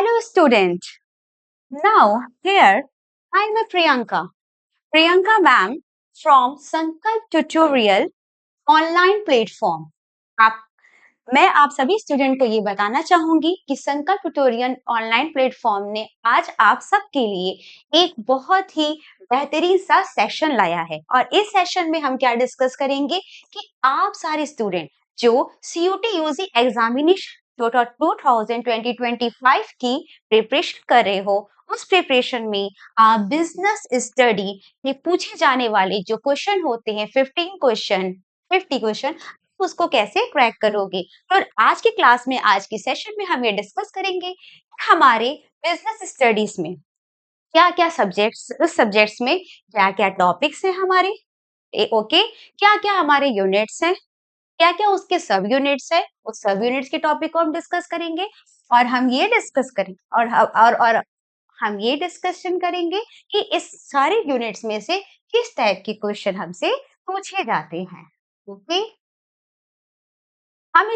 Hello student. Now here I am Priyanka. Priyanka ma'am from Sankalp Tutorial online platform. आप मैं आप सभी student को ये बताना चाहूंगी कि संकल्प ट्यूटोरियल ऑनलाइन प्लेटफॉर्म ने आज आप सबके लिए एक बहुत ही बेहतरीन सा सेशन लाया है और इस सेशन में हम क्या डिस्कस करेंगे कि आप सारे स्टूडेंट जो सीयूटी यूजी एग्जामिनेशन 2025 की प्रिपरेशन कर रहे हो उस प्रिपरेशन में आप बिजनेस स्टडी में पूछे जाने वाले जो क्वेश्चन होते हैं 50 क्वेश्चन उसको कैसे क्रैक करोगे। और आज की क्लास में आज की सेशन में हम ये डिस्कस करेंगे हमारे बिजनेस स्टडीज में क्या क्या सब्जेक्ट्स उस सब्जेक्ट्स में क्या क्या टॉपिक्स हैं हमारे ओके क्या क्या हमारे यूनिट्स हैं क्या क्या उसके सब यूनिट्स है उस सब यूनिट्स के टॉपिक को हम डिस्कस करेंगे और हम ये डिस्कस करें और हम ये डिस्कशन करेंगे कि इस सारे यूनिट्स में से किस टाइप के क्वेश्चन हमसे पूछे जाते हैं। ओके हम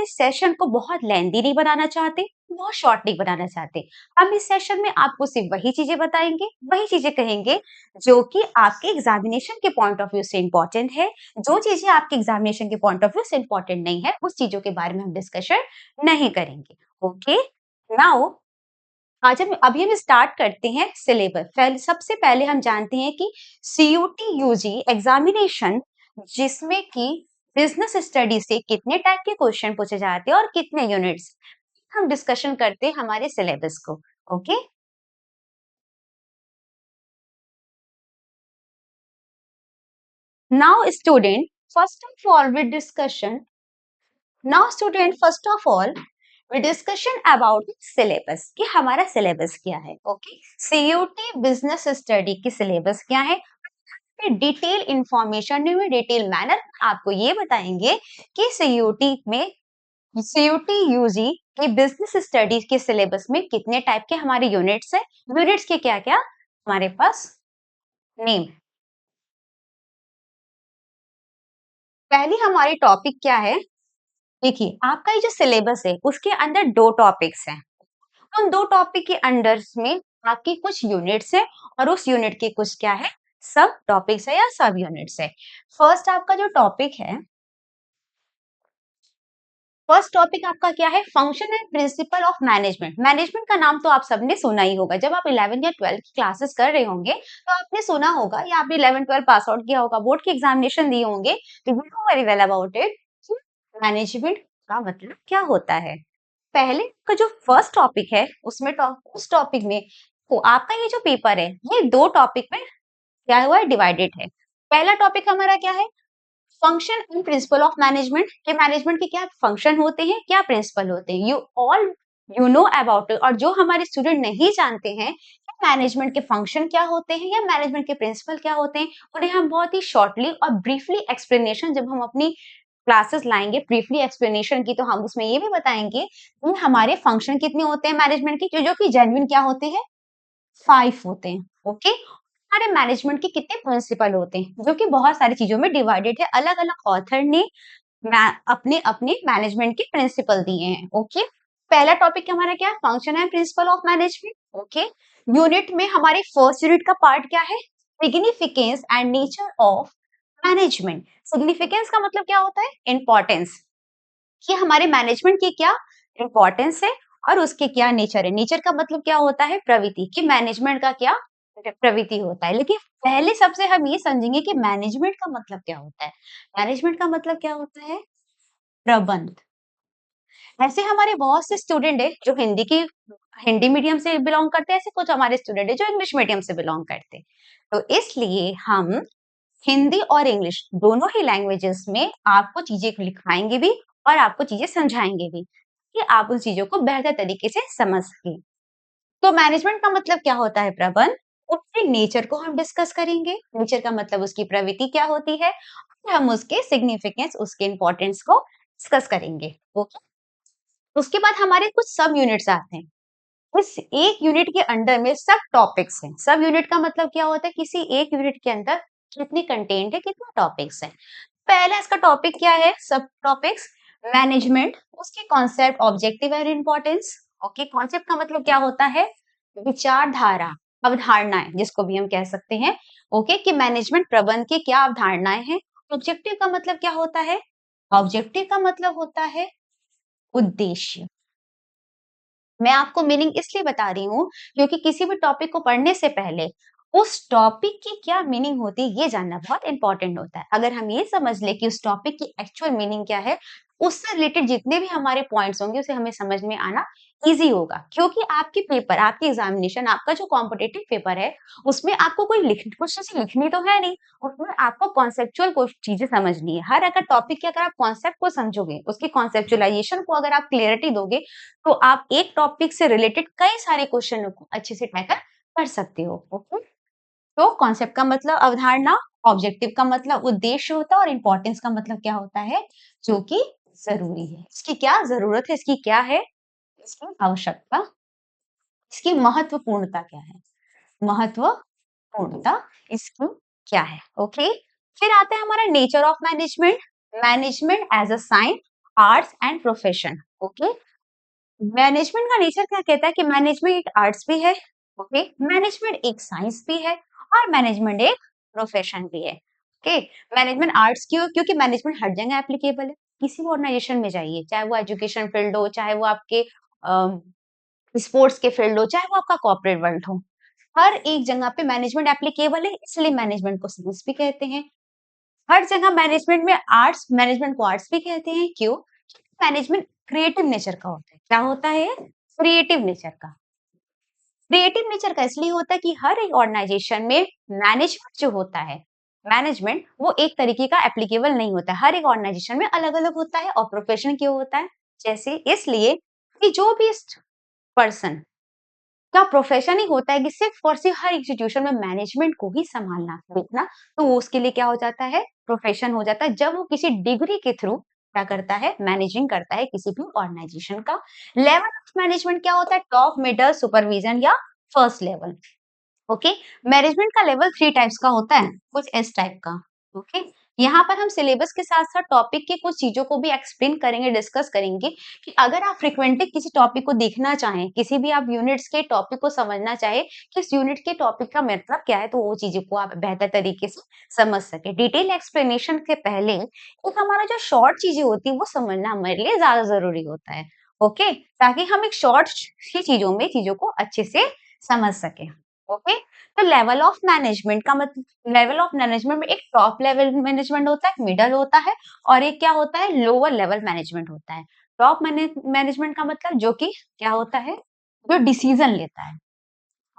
इस सेशन को बहुत लेंदी नहीं बनाना चाहते, बहुत शॉर्ट नहीं बनाना चाहते। हम इस सेशन में आपको सिर्फ वही चीजें बताएंगे, वही चीजें कहेंगे जो कि आपके एग्जामिनेशन के पॉइंट ऑफ व्यू से इंपॉर्टेंट है। जो चीजें आपके एग्जामिनेशन के पॉइंट ऑफ व्यू से इंपॉर्टेंट नहीं है, उस चीजों के बारे में हम डिस्कशन नहीं करेंगे। ओके नाउ आज हम अभी हम स्टार्ट करते हैं सिलेबस। सबसे पहले हम जानते हैं कि सीयूटी यूजी एग्जामिनेशन जिसमें कि बिजनेस स्टडी से कितने टाइप के क्वेश्चन पूछे जाते हैं और कितने यूनिट्स हम डिस्कशन करते हैं हमारे सिलेबस को। Okay now student first of all with discussion now student first of all discussion about syllabus कि हमारा सिलेबस क्या है। ओके सीयूटी बिजनेस स्टडी की सिलेबस क्या है डिटेल इंफॉर्मेशन में डिटेल मैनर आपको ये बताएंगे कि सीयूटी यूजी की बिजनेस स्टडीज के सिलेबस में कितने टाइप के हमारे यूनिट्स है यूनिट्स के क्या क्या हमारे पास नेम। पहली हमारी टॉपिक क्या है देखिए आपका ये जो सिलेबस है उसके अंदर दो टॉपिक्स हैं। उन दो टॉपिक के अंडर में आपकी कुछ यूनिट्स है और उस यूनिट के कुछ क्या है सब टॉपिक्स है या सब यूनिट्स है। फर्स्ट आपका जो टॉपिक है फर्स्ट टॉपिक आपका क्या है function and principal of management. Management का नाम तो आप सबने सुना ही होगा जब आप 11 या 12 की क्लासेस कर रहे होंगे तो आपने सुना होगा या आपने 11 12 पास आउट किया होगा बोर्ड के एग्जामिनेशन दिए होंगे तो you know very well about it. Management का मतलब क्या होता है। पहले का जो फर्स्ट टॉपिक है उसमें उस टॉपिक में तो आपका ये जो पेपर है ये दो टॉपिक में क्या हुआ है डिवाइडेड है। पहला टॉपिक हमारा क्या है function and principal of management के मैनेजमेंट के क्या फंक्शन होते हैं क्या प्रिंसिपल होते हैं you all you know about it. और जो हमारे स्टूडेंट नहीं जानते हैं कि मैनेजमेंट के फंक्शन क्या होते हैं या मैनेजमेंट के प्रिंसिपल क्या होते हैं उन्हें हम बहुत ही शॉर्टली और ब्रीफली एक्सप्लेनेशन जब हम अपनी क्लासेस लाएंगे ब्रीफली एक्सप्लेनेशन की तो हम उसमें ये भी बताएंगे कि हमारे फंक्शन कितने होते हैं मैनेजमेंट के जो कि जेन्युइन क्या होते हैं 5 होते हैं। ओके हमारे मैनेजमेंट के कितने प्रिंसिपल होते हैं जो कि बहुत सारी चीजों में डिवाइडेड है अलग अलग ऑथर ने अपने अपने मैनेजमेंट के प्रिंसिपल दिए हैं। ओके पहला टॉपिक हमारा क्या है function and principal of management. Okay unit में हमारे फर्स्ट यूनिट का पार्ट क्या है significance and nature of management. Significance का मतलब क्या होता है इंपॉर्टेंस कि हमारे मैनेजमेंट की क्या इंपॉर्टेंस है और उसके क्या नेचर है। नेचर का मतलब क्या होता है प्रवृत्ति कि मैनेजमेंट का क्या प्रवृत्ति होता है। लेकिन पहले सबसे हम ये समझेंगे कि मैनेजमेंट का मतलब क्या होता है। मैनेजमेंट का मतलब क्या होता है प्रबंध। ऐसे हमारे बहुत से स्टूडेंट है जो हिंदी मीडियम से बिलोंग करते हैं ऐसे कुछ हमारे स्टूडेंट है जो इंग्लिश मीडियम से बिलोंग करते हैं। तो इसलिए हम हिंदी और इंग्लिश दोनों ही लैंग्वेजेस में आपको चीजें लिखाएंगे भी और आपको चीजें समझाएंगे भी कि आप उन चीजों को बेहतर तरीके से समझ सकें। तो मैनेजमेंट का मतलब क्या होता है प्रबंध उसके नेचर को हम डिस्कस करेंगे। नेचर का मतलब उसकी प्रवृत्ति क्या होती है और हम उसके सिग्निफिकेंस उसके इंपॉर्टेंस को डिस्कस करेंगे। ओके उसके बाद हमारे कुछ सब यूनिट्स आते हैं। इस एक यूनिट के अंडर में सब टॉपिक्स हैं। सब यूनिट का मतलब क्या होता है किसी एक यूनिट के अंदर कितनी कंटेंट है कितने टॉपिक्स हैं। पहला इसका टॉपिक क्या है सब टॉपिक्स मैनेजमेंट उसके concept objective and importance okay, concept का मतलब क्या होता है? विचारधारा, अवधारणाएं जिसको भी हम कह सकते हैं। ओके, कि मैनेजमेंट प्रबंध की क्या अवधारणाएं हैं। ऑब्जेक्टिव का मतलब क्या होता है? ऑब्जेक्टिव का मतलब होता है उद्देश्य। मैं आपको मीनिंग इसलिए बता रही हूँ क्योंकि किसी भी टॉपिक को पढ़ने से पहले उस टॉपिक की क्या मीनिंग होती है ये जानना बहुत इंपॉर्टेंट होता है। अगर हम ये समझ ले कि उस टॉपिक की एक्चुअल मीनिंग क्या है, उससे रिलेटेड जितने भी हमारे पॉइंट्स होंगे उसे हमें समझ में आना ईजी होगा। क्योंकि आपके पेपर, आपकी एग्जामिनेशन, आपका जो कॉम्पिटिटिव पेपर है, उसमें आपको कोई कुछ चीजें लिखनी तो है नहीं, उसमें आपको कॉन्सेप्चुअल कुछ चीजें समझनी है। हर अगर टॉपिक के अगर आप कॉन्सेप्ट को समझोगे, उसकी कॉन्सेप्चुअलाइजेशन को अगर आप क्लियरिटी दोगे, तो आप एक टॉपिक से रिलेटेड कई सारे क्वेश्चनों को अच्छे से टैकल कर सकते हो। ओके, तो कॉन्सेप्ट का मतलब अवधारणा, ऑब्जेक्टिव का मतलब उद्देश्य होता है और इंपॉर्टेंस का मतलब क्या होता है? जो कि जरूरी है। इसकी क्या जरूरत है, इसकी क्या है, इसकी आवश्यकता, इसकी महत्वपूर्णता क्या है, महत्वपूर्णता इसकी क्या है। ओके, फिर आता है हमारा nature of management. Management as a science, arts and profession. Okay, management का नेचर क्या कहता है कि मैनेजमेंट एक आर्ट्स भी है। ओके, मैनेजमेंट एक साइंस भी है और मैनेजमेंट एक प्रोफेशन भी है। ओके, मैनेजमेंट आर्ट्स क्यों? क्योंकि मैनेजमेंट हर जगह एप्लीकेबल है। किसी भी ऑर्गेनाइजेशन में जाइए, चाहे वो एजुकेशन फील्ड हो, चाहे वो आपके स्पोर्ट्स के फील्ड हो, चाहे वो आपका कॉर्पोरेट वर्ल्ड हो, हर एक जगह पे मैनेजमेंट एप्लीकेबल है, इसलिए मैनेजमेंट को साइंस भी कहते हैं। हर जगह मैनेजमेंट में आर्ट्स, मैनेजमेंट को आर्ट्स भी कहते हैं। क्यों? मैनेजमेंट क्रिएटिव नेचर का होता है। क्या होता है? क्रिएटिव नेचर का। क्रिएटिव नेचर का इसलिए होता है कि हर एक ऑर्गेनाइजेशन में मैनेजमेंट जो होता है, मैनेजमेंट वो एक तरीके का एप्लीकेबल नहीं होता है। हर एक ऑर्गेनाइजेशन में अलग अलग होता है और प्रोफेशन क्यों होता है? जैसे इसलिए कि जो भी पर्सन का प्रोफेशन ही होता है कि सिर्फ और सिर्फ हर इंस्टीट्यूशन में मैनेजमेंट को ही संभालना, देखना, तो वो उसके लिए क्या हो जाता है? प्रोफेशन हो जाता है। जब वो किसी डिग्री के थ्रू क्या करता है? मैनेजिंग करता है किसी भी ऑर्गेनाइजेशन का। लेवल ऑफ मैनेजमेंट क्या होता है? टॉप, मिडल, सुपरविजन या फर्स्ट लेवल। ओके, मैनेजमेंट का लेवल 3 टाइप्स का होता है, कुछ इस टाइप का। ओके, यहाँ पर हम सिलेबस के साथ साथ टॉपिक की कुछ चीजों को भी एक्सप्लेन करेंगे, डिस्कस करेंगे कि अगर आप फ्रिक्वेंटली किसी टॉपिक को देखना चाहें, किसी भी आप यूनिट्स के टॉपिक को समझना चाहे कि इस यूनिट के टॉपिक का मतलब क्या है, तो वो चीजों को आप बेहतर तरीके से समझ सके। डिटेल एक्सप्लेनेशन के पहले एक हमारा जो शॉर्ट चीजें होती है वो समझना हमारे लिए ज्यादा जरूरी होता है। ओके, ताकि हम एक शॉर्ट सी चीजों में चीजों को अच्छे से समझ सके। ओके, तो लेवल ऑफ मैनेजमेंट का मतलब, लेवल ऑफ मैनेजमेंट में एक टॉप लेवल मैनेजमेंट होता है, मिडल होता है और एक क्या होता है? लोअर लेवल मैनेजमेंट होता है। टॉप मैनेजमेंट का मतलब जो कि क्या होता है? जो डिसीजन लेता है।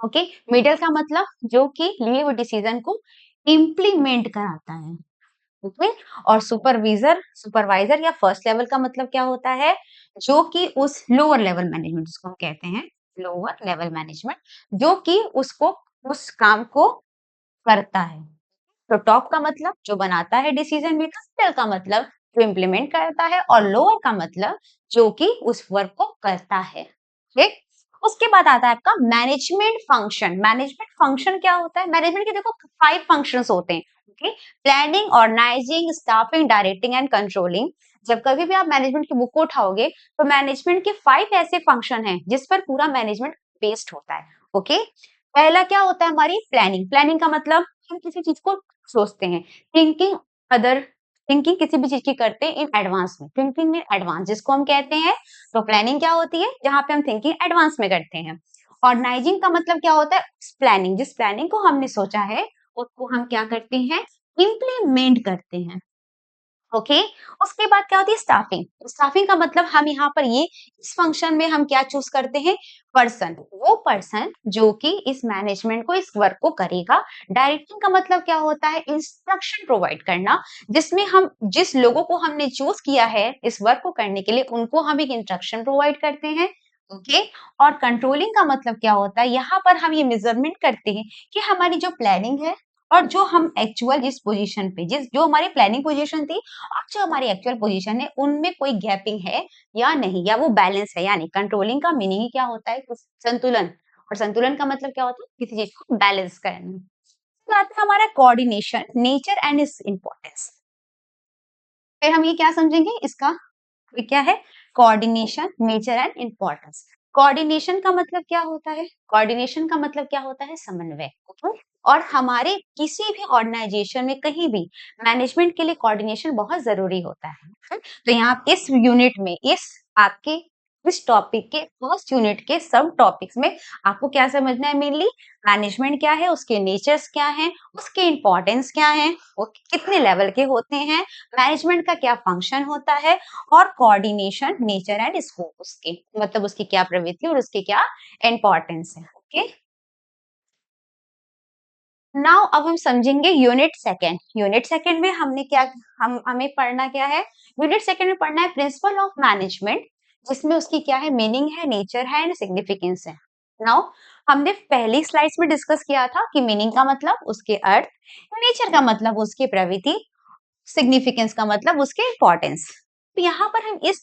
ओके, मिडल का मतलब जो कि लिए हुए डिसीजन को इम्प्लीमेंट कराता है। ओके, और सुपरविजर सुपरवाइजर या फर्स्ट लेवल का मतलब क्या होता है? जो कि उस लोअर लेवल मैनेजमेंट जिसको हम कहते हैं लोअर लेवल मैनेजमेंट, जो कि उसको उस काम को करता है। तो टॉप का मतलब जो बनाता है डिसीजन मेकर, मिडल का मतलब जो इम्प्लीमेंट करता है और लोअर का मतलब जो कि उस वर्क को करता है। ठीक, उसके बाद आता है आपका मैनेजमेंट फंक्शन। मैनेजमेंट फंक्शन क्या होता है? मैनेजमेंट के देखो 5 फंक्शंस होते हैं। Okay, planning, organising, staffing, directing and controlling. जब कभी भी आप मैनेजमेंट की बुक को उठाओगे तो मैनेजमेंट के 5 ऐसे फंक्शन हैं जिस पर पूरा मैनेजमेंट बेस्ड होता है। ओके, पहला क्या होता है? हमारी प्लानिंग। प्लानिंग का मतलब हम किसी चीज को सोचते हैं। थिंकिंग, अदर थिंकिंग किसी भी चीज की करते हैं इन एडवांस में, थिंकिंग इन एडवांस जिसको हम कहते हैं। तो प्लानिंग क्या होती है? जहां पे हम थिंकिंग एडवांस में करते हैं। ऑर्गेनाइजिंग का मतलब क्या होता है? प्लानिंग, जिस प्लानिंग को हमने सोचा है उसको हम क्या करते हैं? इम्प्लीमेंट करते हैं। ओके, उसके बाद क्या होती है? स्टाफिंग। स्टाफिंग का मतलब हम यहाँ पर ये इस फंक्शन में हम क्या चूज करते हैं? पर्सन, वो पर्सन जो कि इस मैनेजमेंट को, इस वर्क को करेगा। डायरेक्टिंग का मतलब क्या होता है? इंस्ट्रक्शन प्रोवाइड करना, जिसमें हम जिस लोगों को हमने चूज किया है इस वर्क को करने के लिए उनको हम एक इंस्ट्रक्शन प्रोवाइड करते हैं। ओके, और कंट्रोलिंग का मतलब क्या होता है? यहाँ पर हम ये मेजरमेंट करते हैं कि हमारी जो प्लानिंग है और जो हम एक्चुअल जिस पोजीशन पे, जिस जो हमारी प्लानिंग पोजीशन थी और जो हमारी एक्चुअल पोजीशन है, उनमें कोई गैपिंग है या नहीं, या वो बैलेंस है या नहीं। कंट्रोलिंग का मीनिंग ही क्या होता है? कुछ संतुलन, और संतुलन का मतलब क्या होता है? किसी चीज को बैलेंस करना। फिर आता है हमारा coordination, nature and its importance. फिर हम ये क्या समझेंगे? इसका ये क्या है? Coordination, nature and importance. Coordination का मतलब क्या होता है? कोऑर्डिनेशन का मतलब क्या होता है? समन्वय। ओके? और हमारे किसी भी ऑर्गेनाइजेशन में कहीं भी मैनेजमेंट के लिए कोऑर्डिनेशन बहुत ज़रूरी होता है। तो यहाँ इस यूनिट में आपके इस टॉपिक के फर्स्ट यूनिट के सब टॉपिक्स में आपको क्या समझना है मेनली? मैनेजमेंट क्या है, उसके नेचर्स क्या हैं, उसके इम्पोर्टेंस क्या हैं, वो कितने लेवल के होते हैं, मैनेजमेंट का क्या फंक्शन होता है और कोऑर्डिनेशन नेचर एंड स्कोप उसके मतलब उसकी क्या प्रवृत्ति और उसकी क्या इम्पोर्टेंस है। ओके, नाउ अब हम समझेंगे यूनिट सेकंड। यूनिट सेकंड में हमने क्या हमें पढ़ना क्या है? यूनिट सेकंड में पढ़ना है प्रिंसिपल ऑफ मैनेजमेंट, जिसमें उसकी क्या है? मीनिंग है, नेचर है एंड सिग्निफिकेंस है। नाउ हमने पहली स्लाइड्स में डिस्कस किया था कि मीनिंग का मतलब उसके अर्थ, नेचर का मतलब उसकी प्रवृत्ति, सिग्निफिकेंस का मतलब उसके इम्पोर्टेंस। तो यहाँ पर हम इस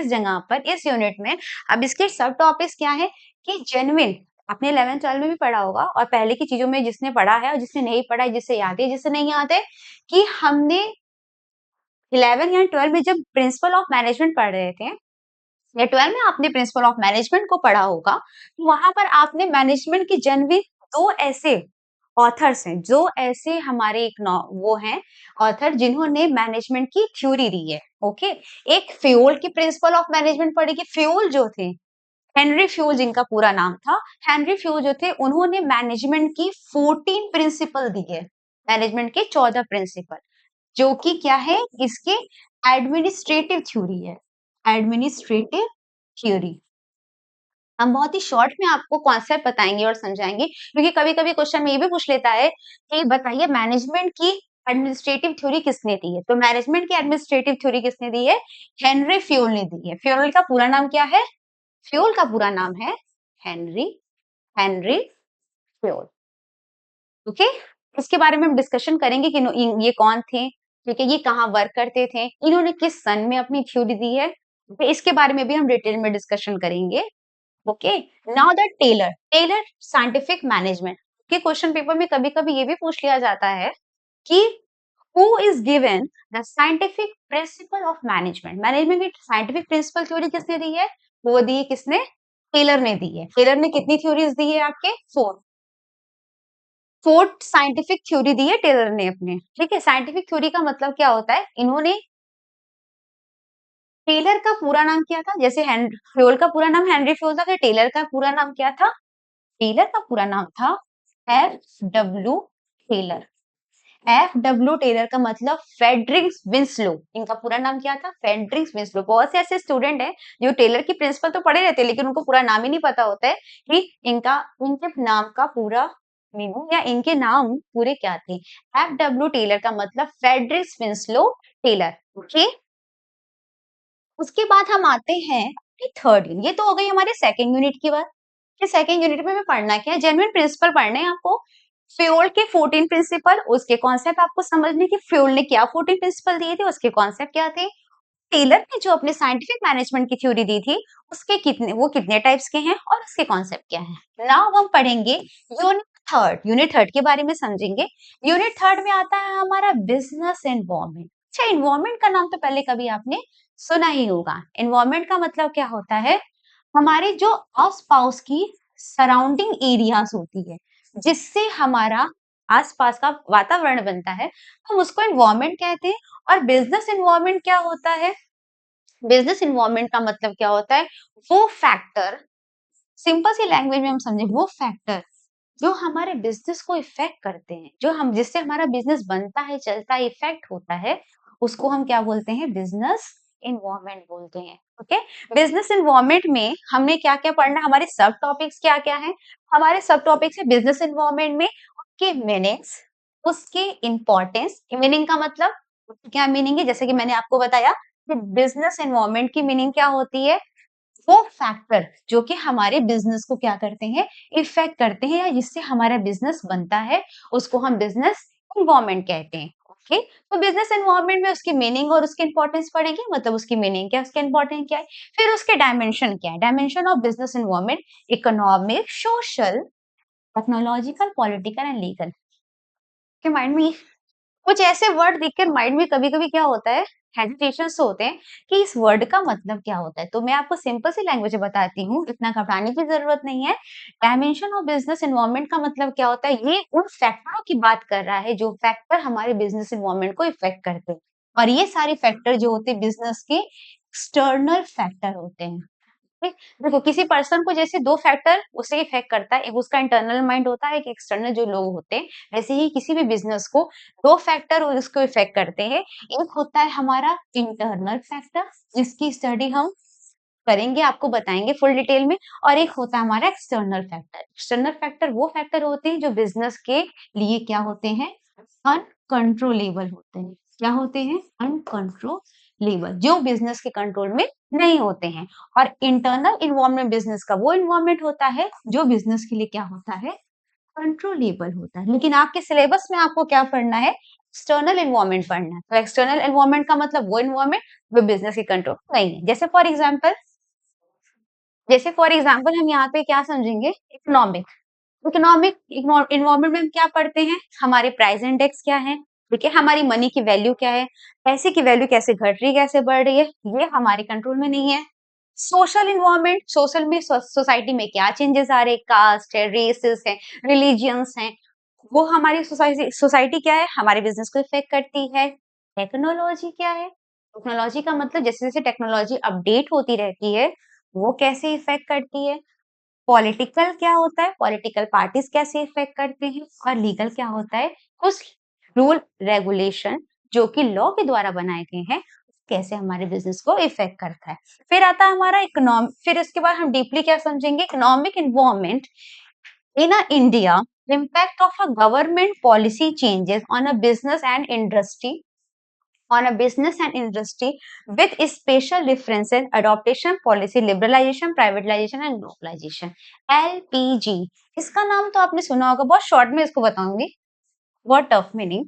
जगह पर इस यूनिट में अब इसके सब टॉपिक्स क्या है कि जेन्युइन आपने 11th 12 में भी पढ़ा होगा और पहले की चीजों में जिसने पढ़ा है और जिसने नहीं पढ़ा है, जिससे याद है जिससे नहीं याद है, कि हमने 11 या 12 में जब प्रिंसिपल ऑफ मैनेजमेंट पढ़ रहे थे या 12 में आपने प्रिंसिपल ऑफ मैनेजमेंट को पढ़ा होगा, तो वहां पर आपने मैनेजमेंट की जेन्युइन दो ऐसे ऑथर्स हैं, जो ऐसे हमारे वो हैं ऑथर जिन्होंने मैनेजमेंट की थ्योरी दी है। ओके, एक फ्यूल की प्रिंसिपल ऑफ मैनेजमेंट पढ़ी कि फ्यूल जो थे, हेनरी फ्यूल जिनका पूरा नाम था, हेनरी फ्यूल जो थे उन्होंने मैनेजमेंट की 14 प्रिंसिपल दी है, मैनेजमेंट के 14 प्रिंसिपल, जो कि क्या है इसके एडमिनिस्ट्रेटिव थ्योरी है, एडमिनिस्ट्रेटिव थ्योरी। हम बहुत ही शॉर्ट में आपको कॉन्सेप्ट बताएंगे और समझाएंगे, क्योंकि कभी-कभी क्वेश्चन में ये भी पूछ लेता है कि बताइए मैनेजमेंट की एडमिनिस्ट्रेटिव थ्योरी किसने दी है? तो मैनेजमेंट की एडमिनिस्ट्रेटिव थ्योरी किसने दी है? हेनरी फ्यूल ने दी है। फ्यूल का पूरा नाम क्या है? फ्यूल का पूरा नाम है हेनरी हेनरी फ्यूल। ओके, इसके बारे में हम डिस्कशन करेंगे कि ये कौन थे, ठीक है, ये कहाँ वर्क करते थे, इन्होंने किस सन में अपनी थ्योरी दी है, तो इसके बारे में भी हम डिटेल में डिस्कशन करेंगे। Okay, now the Taylor scientific management के क्वेश्चन पेपर में कभी-कभी ये भी पूछ लिया जाता है कि who is given the scientific principle of management, management की साइंटिफिक प्रिंसिपल थ्योरी किसने दी है? वो दी है किसने? टेलर ने दी है। टेलर ने कितनी थ्योरीज दी है आपके? फोर्थ साइंटिफिक थ्योरी दी है टेलर ने अपने, ठीक है। साइंटिफिक थ्योरी का मतलब क्या होता है? इन्होंने टेलर का पूरा नाम क्या था? जैसे फ्योल का पूरा नाम हेनरी फ्योल था, फिर टेलर का पूरा नाम क्या था? टेलर का पूरा नाम था F W Taylor. F W Taylor का मतलब फेडरिक विंसलो। इनका पूरा नाम क्या था? Frederick Winslow. बहुत से ऐसे स्टूडेंट हैं जो टेलर की प्रिंसिपल तो पढ़े रहते हैं, लेकिन उनको पूरा नाम ही नहीं पता होता है कि इनके नाम का पूरा मीनिंग या इनके नाम पूरे क्या थे। एफ डब्ल्यू टेलर का मतलब फेडरिक विंसलो टेलर। ओके, उसके बाद हम आते हैं थर्ड यूनिट। ये तो हो गई हमारे सेकेंड यूनिट की बात कि सेकेंड यूनिट में हमें पढ़ना क्या है? जेन्युइन प्रिंसिपल पढ़ने हैं आपको। फ्योल के 14 प्रिंसिपल, उसके कॉन्सेप्ट आपको समझने कि फ्योल ने क्या 14 प्रिंसिपल दिए थे, उसके कॉन्सेप्ट क्या थे। टेलर ने जो अपने साइंटिफिक मैनेजमेंट की थ्योरी दी थी, उसके कितने टाइप्स के हैं और उसके कॉन्सेप्ट क्या है। नाउ हम पढ़ेंगे यूनिट थर्ड के बारे में समझेंगे। यूनिट थर्ड में आता है हमारा बिजनेस एनवायरनमेंट। अच्छा, एनवायरनमेंट का नाम तो पहले कभी आपने सुना ही होगा। एनवायरनमेंट का मतलब क्या होता है? हमारे जो आस-पास की सराउंडिंग एरियाज होती है, जिससे हमारा आस-पास का वातावरण बनता है, हम उसको एनवायरनमेंट कहते हैं। और बिजनेस एनवायरनमेंट क्या होता है? बिजनेस एनवायरनमेंट का मतलब क्या होता है? वो फैक्टर, सिंपल सी लैंग्वेज में हम समझे, वो फैक्टर जो हमारे बिजनेस को इफेक्ट करते हैं, जो हम जिससे हमारा बिजनेस बनता है, चलता है, इफेक्ट होता है, उसको हम क्या बोलते हैं? बिजनेस एनवायरनमेंट बोलते हैं। ओके, बिजनेस एनवायरनमेंट में हमने क्या-क्या पढ़ना है? हमारे सब टॉपिक्स क्या-क्या हैं? हमारे सब टॉपिक्स है बिजनेस एनवायरनमेंट में उसके मीनिंग्स, उसके इम्पोर्टेंस। मीनिंग का मतलब क्या मीनिंग है? जैसे कि मैंने आपको बताया कि बिजनेस एनवायरनमेंट की मीनिंग क्या होती है? वो फैक्टर जो कि हमारे बिजनेस को क्या करते हैं? इफेक्ट करते हैं या जिससे हमारा बिजनेस बनता है, उसको हम बिजनेस एनवायरनमेंट कहते हैं। ओके, तो बिजनेस एनवायरनमेंट में उसकी मीनिंग और उसकी इंपॉर्टेंस पढ़ेंगे, मतलब उसकी मीनिंग क्या है, उसका इंपॉर्टेंस क्या है, फिर उसके डायमेंशन क्या है। Dimension of business environment: economic, social, technological, political and legal. के माइंड में कुछ ऐसे वर्ड देखकर माइंड में कभी-कभी क्या होता है, हेजिटेशंस होते हैं कि इस वर्ड का मतलब क्या होता है। तो मैं आपको सिंपल सी लैंग्वेज में बताती हूँ, इतना घबराने की ज़रूरत नहीं है। डायमेंशन ऑफ बिज़नेस एनवायरनमेंट का मतलब क्या होता है? ये उन फैक्टरों की बात कर रहा है जो फैक्टर हमारे बिज़नेस एनवायरनमेंट को इफ़ेक्ट करते हैं। और ये सारे फैक्टर जो होते हैं बिज़नेस के एक्सटर्नल फैक्टर होते हैं। ठीक? देखो किसी पर्सन को जैसे 2 फैक्टर उसे इफ़ेक्ट करता है, एक उसका इंटरनल माइंड होता है, एक एक्सटर्नल जो लोग होते हैं। वैसे ही किसी भी बिज़नेस को 2 फैक्टर उसको इफ़ेक्ट करते हैं। एक होता है हमारा इंटरनल फैक्टर जिसकी स्टडी हम करेंगे, आपको बताएँगे फुल डिटेल में और एक होता है हमारा एक्सटर्नल फैक्टर। एक्सटर्नल फैक्टर वो फैक्टर होते हैं जो बिज़नेस के लिए क्या होते हैं? अनकंट्रोलेबल होते हैं। क्या होते हैं? अनकंट्रोलेबल जो बिज़नेस के कंट्रोल में नहीं होते हैं और इंटरनल एनवायरनमेंट बिज़नेस का वो एनवायरनमेंट होता है जो बिज़नेस के लिए क्या होता है? कंट्रोलेबल होता है। लेकिन आपके सिलेबस में आपको क्या पढ़ना है? एक्सटर्नल एनवायरनमेंट पढ़ना है। तो एक्सटर्नल एनवायरनमेंट का मतलब वो एनवायरनमेंट जो बिज़नेस के कंट्रोल नहीं है। जैसे फॉर एग्जाम्पल हम यहाँ पे क्या समझेंगे इकोनॉमिक इकोनॉमिक इन्वायरमेंट में हम क्या पढ़ते हैं हमारे प्राइस इंडेक्स क्या है ठीक है हमारी मनी की वैल्यू क्या है पैसे की वैल्यू कैसे घट रही है कैसे बढ़ रही है ये हमारे कंट्रोल में नहीं है सोशल इन्वायरमेंट सोशल में सोसाइटी में क्या चेंजेस आ रहे हैं कास्ट है रेसेस है रिलीजियंस हैं वो हमारी सोसाइटी सोसाइटी क्या है हमारे बिजनेस को इफेक्ट करती है टेक्नोलॉजी क्या है टेक्नोलॉजी का मतलब जैसे जैसे टेक्नोलॉजी अपडेट होती रहती है वो कैसे इफेक्ट करती है पॉलिटिकल क्या होता है पॉलिटिकल पार्टीज कैसे इफेक्ट करते हैं और लीगल क्या होता है कुछ रूल रेगुलेशन जो कि लॉ के द्वारा बनाए गए हैं कैसे हमारे बिजनेस को इफेक्ट करता है फिर आता है हमारा इकोनॉमिक फिर इसके बाद हम डीपली क्या समझेंगे economic environment in a India, impact of a government policy changes on a business and industry with special differences adaptation policy liberalization privatization and globalization LPG इसका नाम तो आपने सुना होगा बहुत शॉर्ट में इसको बताऊंगी बहुत टफ मीनिंग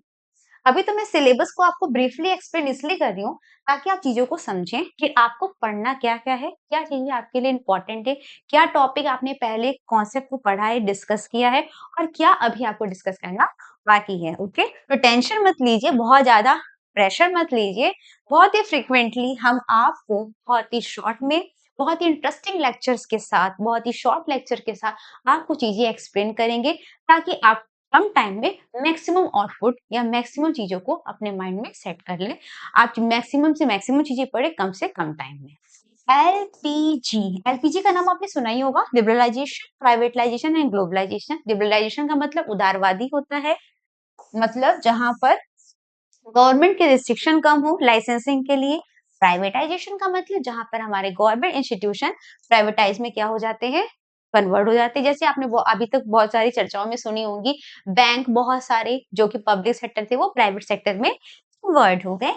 अभी तो मैं सिलेबस को आपको ब्रीफली एक्सप्लेन इसलिए कर रही हूँ ताकि आप चीजों को समझें कि आपको पढ़ना क्या क्या है क्या चीजें आपके लिए इंपॉर्टेंट है क्या टॉपिक आपने पहले कॉन्सेप्ट को पढ़ा है डिस्कस किया है और क्या अभी आपको डिस्कस करना बाकी है ओके तो टेंशन मत लीजिए बहुत ज्यादा प्रेशर मत लीजिए बहुत ही फ्रिक्वेंटली हम आपको बहुत ही शॉर्ट में बहुत ही इंटरेस्टिंग लेक्चर्स के साथ बहुत ही शॉर्ट लेक्चर के साथ आपको चीजें एक्सप्लेन करेंगे ताकि आप कम टाइम में मैक्सिमम आउटपुट या मैक्सिमम चीजों को अपने माइंड में सेट कर लें आप मैक्सिमम से मैक्सिमम चीजें पढ़े कम से कम टाइम में एलपीजी एलपीजी का नाम आपने सुना ही होगा liberalisation privatisation and globalisation liberalisation का मतलब उदारवादी होता है मतलब जहां पर गवर्नमेंट के रिस्ट्रिक्शन कम हो लाइसेंसिंग के लिए प्राइवेटाइजेशन का मतलब जहां पर हमारे गवर्नमेंट इंस्टीट्यूशन प्राइवेटाइज में क्या हो जाते हैं कन्वर्ट हो जाते हैं जैसे आपने अभी तक बहुत सारी चर्चाओं में सुनी होंगी बैंक बहुत सारे जो कि पब्लिक सेक्टर थे वो प्राइवेट सेक्टर में कन्वर्ट हो गए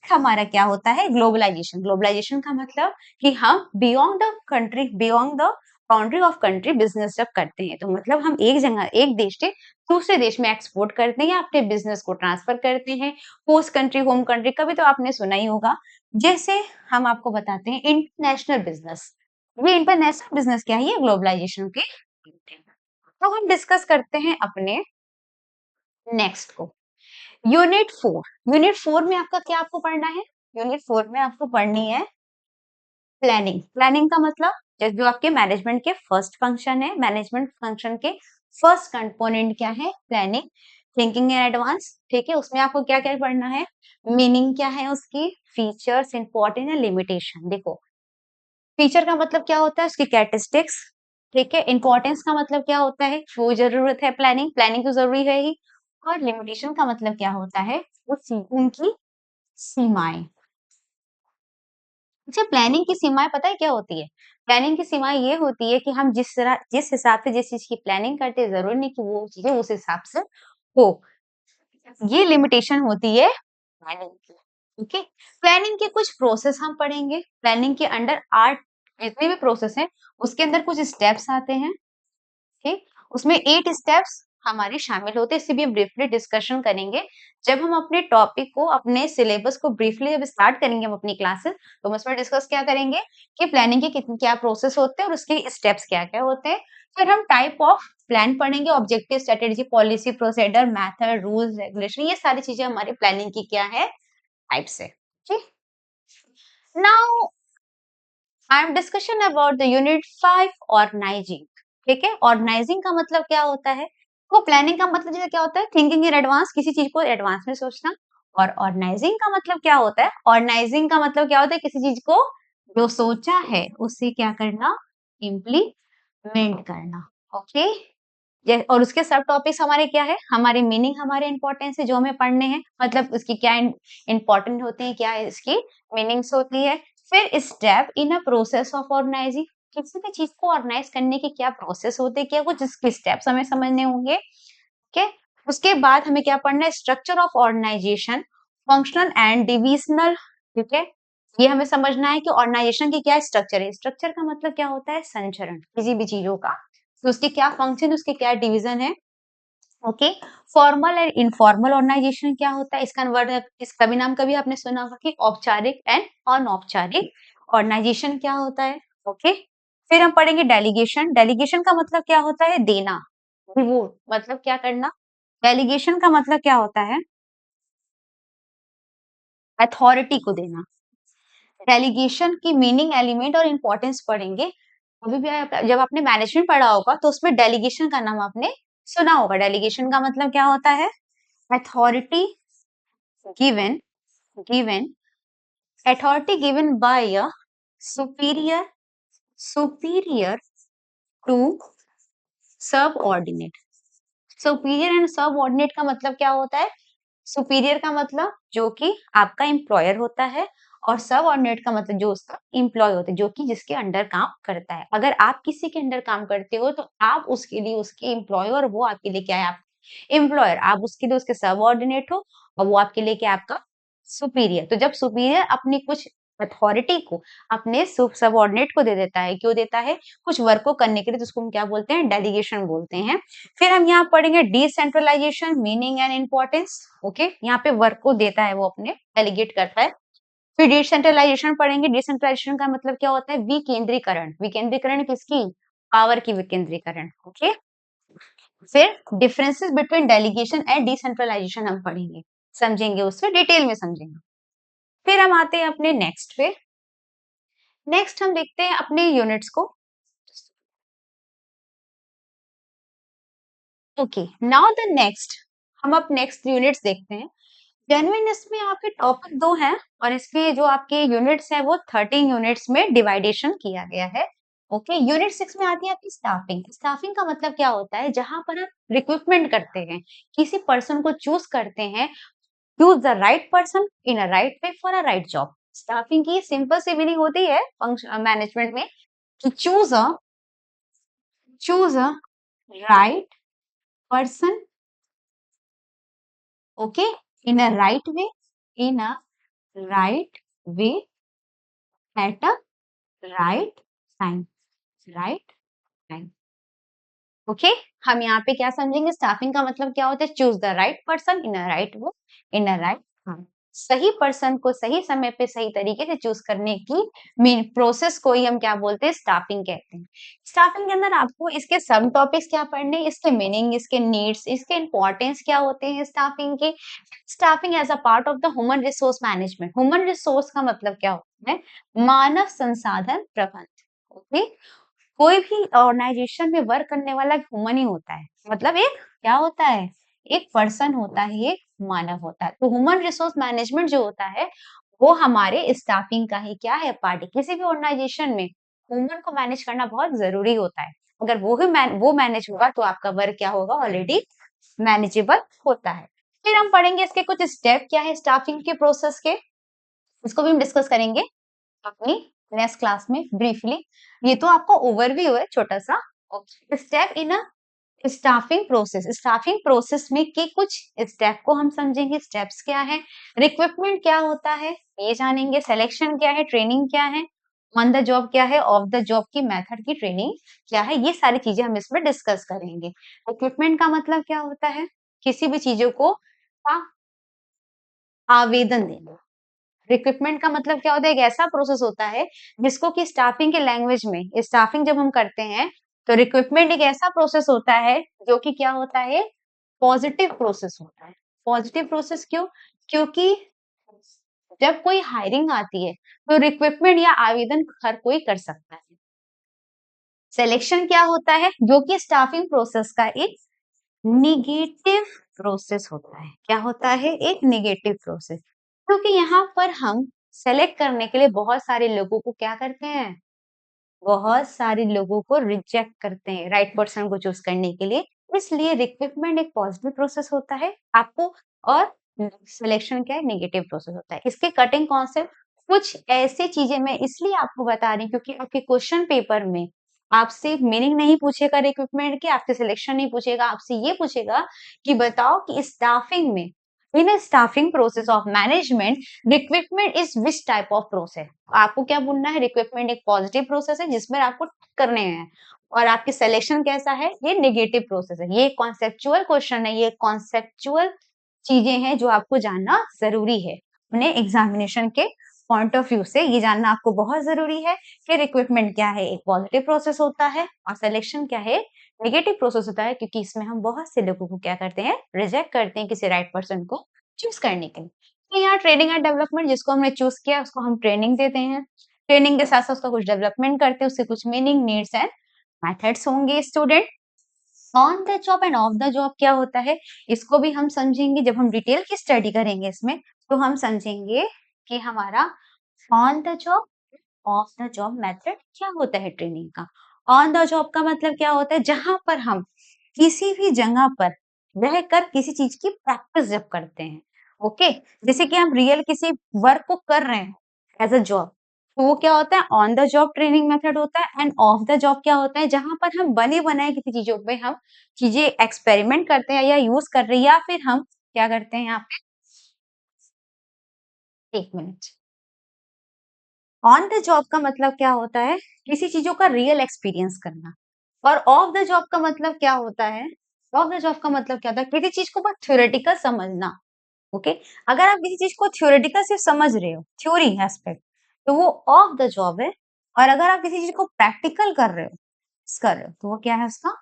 हमारा क्या होता है ग्लोबलाइजेशन ग्लोबलाइजेशन का मतलब कि हम beyond the country beyond the boundary of country business जब करते हैं तो मतलब हम एक जगह एक देश से दूसरे देश में एक्सपोर्ट करते हैं या अपने बिजनेस को ट्रांसफर करते हैं होस्ट कंट्री होम कंट्री कभी तो आपने सुना ही होगा जैसे हम आपको बताते हैं इंटरनेशनल बिजनेस ये इंटरनेशनल बिजनेस क्या है ये ग्लोबलाइजेशन के तो हम डिस्कस करते हैं अपने नेक्स्ट को यूनिट 4 में आपका क्या आपको पढ़ना है यूनिट 4 में आपको पढ़नी है प्लानिंग प्लानिंग का मतलब जैसे जो आपके मैनेजमेंट के फर्स्ट फंक्शन है मैनेजमेंट फंक्शन के फर्स्ट कंपोनेंट क्या है प्लानिंग थिंकिंग इन एडवांस ठीक है उसमें आपको क्या क्या पढ़ना है मीनिंग क्या है उसकी फीचर्स इंपॉर्टेंट एंड लिमिटेशन देखो फीचर का मतलब क्या होता है उसकी कैरेक्टरिस्टिक्स ठीक है इंपॉर्टेंस का मतलब क्या होता है वो जरूरत है प्लानिंग प्लानिंग तो जरूरी है ही और लिमिटेशन का मतलब क्या होता है वो उनकी सीमाएं अच्छा प्लानिंग की सीमाएं पता है क्या होती है प्लानिंग की सीमाएं ये होती है कि हम जिस हिसाब से जिस चीज की प्लानिंग करते हैं जरूरी नहीं कि वो चीजें उस हिसाब से हो ये लिमिटेशन होती है प्लानिंग की ओके प्लानिंग के कुछ प्रोसेस हम पढ़ेंगे प्लानिंग के अंडर 8 जितने भी प्रोसेस हैं उसके अंदर कुछ स्टेप्स आते हैं ठीक उसमें 8 स्टेप्स हमारे शामिल होते हैं इसे भी हम ब्रीफली डिस्कशन करेंगे जब हम अपने टॉपिक को अपने सिलेबस को ब्रीफली जब स्टार्ट करेंगे हम अपनी क्लासेस तो हम उसमें डिस्कस क्या करेंगे कि प्लानिंग के कितने क्या प्रोसेस होते हैं और उसके स्टेप्स क्या क्या होते हैं फिर हम टाइप ऑफ प्लान पढ़ेंगे objective strategy policy procedure method rules regulation ये सारी चीजें हमारी प्लानिंग की क्या है टाइप्स है now I am discussion about the unit 5 organising. ठीक है, ऑर्गेनाइजिंग का मतलब क्या होता है? वो प्लानिंग का मतलब जैसे क्या होता है, थिंकिंग इन एडवांस, किसी चीज को एडवांस में सोचना। और ऑर्गेनाइजिंग का मतलब क्या होता है? ऑर्गेनाइजिंग का मतलब क्या होता है? किसी चीज को जो सोचा है उससे क्या करना, इम्प्लीमेंट करना। ओके, और उसके सब टॉपिक्स हमारे क्या है, हमारे मीनिंग, हमारे इंपॉर्टेंस है जो हमें पढ़ने हैं, मतलब उसकी क्या इंपॉर्टेंट होती है, क्या इसकी मीनिंग्स होती है। फिर step in a process of organising, किसी भी चीज को ऑर्गेनाइज करने की क्या प्रोसेस होते हैं, क्या कुछ इसके स्टेप्स हमें समझने होंगे। ठीक है, उसके बाद हमें क्या पढ़ना है, structure of organisation, functional and divisional. ठीक है, ये हमें समझना है कि ऑर्गेनाइजेशन की क्या स्ट्रक्चर है। स्ट्रक्चर का मतलब क्या होता है, संचरण किसी भी चीजों का, तो उसके क्या फंक्शन, उसके क्या डिवीजन है। Okay, formal and informal organisation क्या होता है, इसका वर्ड, इसका भी नाम कभी आपने सुना होगा कि औपचारिक एंड अनौपचारिक ऑर्गेनाइजेशन क्या होता है। ओके, फिर हम पढ़ेंगे डेलीगेशन। डेलीगेशन का मतलब क्या होता है, देना, रिवोर्ट, मतलब क्या करना। डेलीगेशन का मतलब क्या होता है, अथॉरिटी को देना। डेलीगेशन की मीनिंग, एलिमेंट और इम्पोर्टेंस पढ़ेंगे। अभी भी जब आपने मैनेजमेंट पढ़ा होगा तो उसमें डेलीगेशन का नाम आपने सुना होगा। डेलीगेशन का मतलब क्या होता है, authority given given authority given by a superior superior to subordinate। Superior and subordinate का मतलब क्या होता है, सुपीरियर का मतलब जो कि आपका एम्प्लॉयर होता है, और सबऑर्डिनेट का मतलब जो उसका एम्प्लॉय होता है, जो कि जिसके अंडर काम करता है। अगर आप किसी के अंडर काम करते हो तो आप उसके लिए उसके एम्प्लॉय, और वो आपके लिए क्या है, आप एम्प्लॉयर, आप उसके लिए उसके सबऑर्डिनेट हो, और वो आपके लिए क्या है, आपका सुपीरियर। तो जब सुपीरियर अपनी कुछ अथॉरिटी को अपने सबऑर्डिनेट को दे देता है, क्यों देता है, कुछ वर्क को करने के लिए, तो उसको हम क्या बोलते हैं, डेलीगेशन बोलते हैं। फिर हम यहाँ पढ़ेंगे decentralisation, meaning and importance. Okay, यहाँ पे वर्क को देता है, वो अपने डेलीगेट करता है। फिर डिसेंट्रलाइजेशन पढ़ेंगे। डिसेंट्रलाइजेशन का मतलब क्या होता है, विकेंद्रीकरण। विकेंद्रीकरण किसकी, पावर की विकेंद्रीकरण। ओके, फिर differences between delegation and decentralisation हम पढ़ेंगे, समझेंगे, उससे डिटेल में समझेंगे। फिर हम आते हैं अपने नेक्स्ट पे। नेक्स्ट हम देखते हैं अपने यूनिट्स को। ओके, नाउ द नेक्स्ट, हम अब नेक्स्ट यूनिट्स देखते हैं। जेन्युइन इसमें आपके टॉपिक 2 हैं, और इसके जो आपके यूनिट्स हैं वो 13 यूनिट्स में डिवाइडेशन किया गया है। ओके, यूनिट 6 में आती है आपकी स्टाफिंग। स्टाफिंग का मतलब क्या होता है, जहां पर आप रिक्रूटमेंट करते हैं, किसी पर्सन को चूज करते हैं, choose the right person in a right way for a right job. Staffing की सिंपल सी मीनिंग होती है फंक्शन मैनेजमेंट में कि choose a right person, okay, in a right way, in a right way, at a right time, right time। Okay, हम यहाँ पे क्या समझेंगे, स्टाफिंग का मतलब क्या होता है, choose the right person in a right वो, इन अ राइट टाइम। सही पर्सन को सही समय पे सही तरीके से चूज करने की मेन प्रोसेस को ही हम क्या बोलते हैं, स्टाफिंग कहते हैं। स्टाफिंग के अंदर आपको इसके सब टॉपिक्स क्या पढ़ने, इसके मीनिंग, इसके नीड्स, इसके इंपॉर्टेंस क्या होते हैं स्टाफिंग के। Staffing as a part of the human resource management. Human resource का मतलब क्या होता है, मानव संसाधन प्रबंधन। ओके, कोई भी ऑर्गेनाइजेशन में वर्क करने वाला ह्यूमन ही होता है, मतलब एक क्या होता है, एक पर्सन होता है, एक मानव होता है। तो ह्यूमन रिसोर्स मैनेजमेंट जो होता है वो हमारे स्टाफिंग का ही क्या है, पार्ट है। किसी भी ऑर्गेनाइजेशन में ह्यूमन को मैनेज करना बहुत जरूरी होता है। अगर वो मैनेज होगा तो आपका वर्क क्या होगा, ऑलरेडी मैनेजेबल होता है। फिर हम पढ़ेंगे इसके कुछ स्टेप क्या है स्टाफिंग के प्रोसेस के, इसको भी हम डिस्कस करेंगे अपनी नेक्स्ट क्लास में ब्रीफली। ये तो आपका ओवरव्यू है छोटा सा। Step in a staffing process. Staffing process में के कुछ स्टेप को हम समझेंगे। स्टेप्स क्या है, रिक्रूटमेंट क्या होता है ये जानेंगे, सिलेक्शन क्या है, ट्रेनिंग क्या है, ऑन द जॉब क्या है, ऑफ द जॉब की मेथड की ट्रेनिंग क्या है, ये सारी चीजें हम इसमें डिस्कस करेंगे। रिक्रूटमेंट का मतलब क्या होता है, किसी भी चीजों को का आवेदन देना। रिक्रूटमेंट का मतलब क्या होता है, एक ऐसा प्रोसेस होता है जिसको कि स्टाफिंग के लैंग्वेज में, स्टाफिंग जब हम करते हैं तो रिक्रूटमेंट एक ऐसा प्रोसेस होता है जो कि क्या होता है, पॉजिटिव प्रोसेस होता है। पॉजिटिव प्रोसेस क्यों, क्योंकि जब कोई हायरिंग आती है तो रिक्रूटमेंट या आवेदन हर कोई कर सकता है। सिलेक्शन क्या होता है? जो कि स्टाफिंग प्रोसेस का एक नेगेटिव प्रोसेस होता है। क्या होता है? एक नेगेटिव प्रोसेस। क्योंकि यहाँ पर हम सेलेक्ट करने के लिए बहुत सारे लोगों को क्या करते हैं? बहुत सारे लोगों को रिजेक्ट करते हैं राइट पर्सन को चूज करने के लिए। इसलिए रिक्रूटमेंट एक पॉजिटिव प्रोसेस होता है आपको, और सिलेक्शन क्या है? नेगेटिव प्रोसेस होता है। इसके कटिंग कॉन्सेप्ट कुछ ऐसी चीजें मैं इसलिए आपको बता रही हूँ क्योंकि आपके क्वेश्चन पेपर में आपसे मीनिंग नहीं पूछेगा रिक्रूटमेंट की, आपसे सिलेक्शन नहीं पूछेगा, आपसे ये पूछेगा कि बताओ कि स्टाफिंग में, इन a staffing process of management, recruitment is which type of process? आपको क्या बोलना है? रिक्रूटमेंट एक पॉजिटिव प्रोसेस है जिसमें आपको करने हैं, और आपकी सिलेक्शन कैसा है? ये नेगेटिव प्रोसेस है। ये कॉन्सेप्चुअल क्वेश्चन है, ये कॉन्सेप्चुअल चीजें हैं जो आपको जानना जरूरी है। अपने एग्जामिनेशन के पॉइंट ऑफ व्यू से ये जानना आपको बहुत जरूरी है कि रिक्रूटमेंट क्या है? एक पॉजिटिव प्रोसेस होता है, और सिलेक्शन क्या है? नेगेटिव प्रोसेस होता है, क्योंकि इसमें हम बहुत से लोगों को क्या करते हैं? रिजेक्ट करते हैं किसी राइट पर्सन को चूज करने के लिए। तो यहाँ ट्रेनिंग एंड डेवलपमेंट, जिसको हमने चूज किया उसको हम ट्रेनिंग देते हैं। ट्रेनिंग के साथ साथ उसका कुछ डेवलपमेंट करते हैं, उससे कुछ मीनिंग, नीड्स एंड मेथड्स होंगे student. On the job end of the job क्या होता है? इसको भी हम समझेंगे जब हम डिटेल की स्टडी करेंगे इसमें, तो हम समझेंगे कि हमारा on the job, of the job method क्या होता है ट्रेनिंग का। ऑन द जॉब का मतलब क्या होता है? जहां पर हम किसी भी जगह पर रहकर किसी चीज की प्रैक्टिस जब करते हैं, ओके, जैसे कि हम रियल किसी वर्क को कर रहे हैं एज अ जॉब, तो वो क्या होता है? On the job training method होता है। एंड ऑफ द जॉब क्या होता है? जहां पर हम बने बनाए किसी चीजों पे हम चीजें एक्सपेरिमेंट करते हैं या यूज कर रहे हैं, या फिर हम क्या करते हैं यहाँ पे, एक मिनट। ऑन द जॉब का मतलब क्या होता है? किसी चीजों का रियल एक्सपीरियंस करना। और ऑफ द जॉब का मतलब क्या होता है? ऑफ द जॉब का मतलब क्या होता है? किसी चीज को बस थ्योरेटिकल समझना। ओके, अगर आप किसी चीज को थ्योरेटिकल सिर्फ समझ रहे हो, थ्योरी एस्पेक्ट, तो वो ऑफ द जॉब है। और अगर आप किसी चीज को प्रैक्टिकल कर रहे हो तो वो क्या है? उसका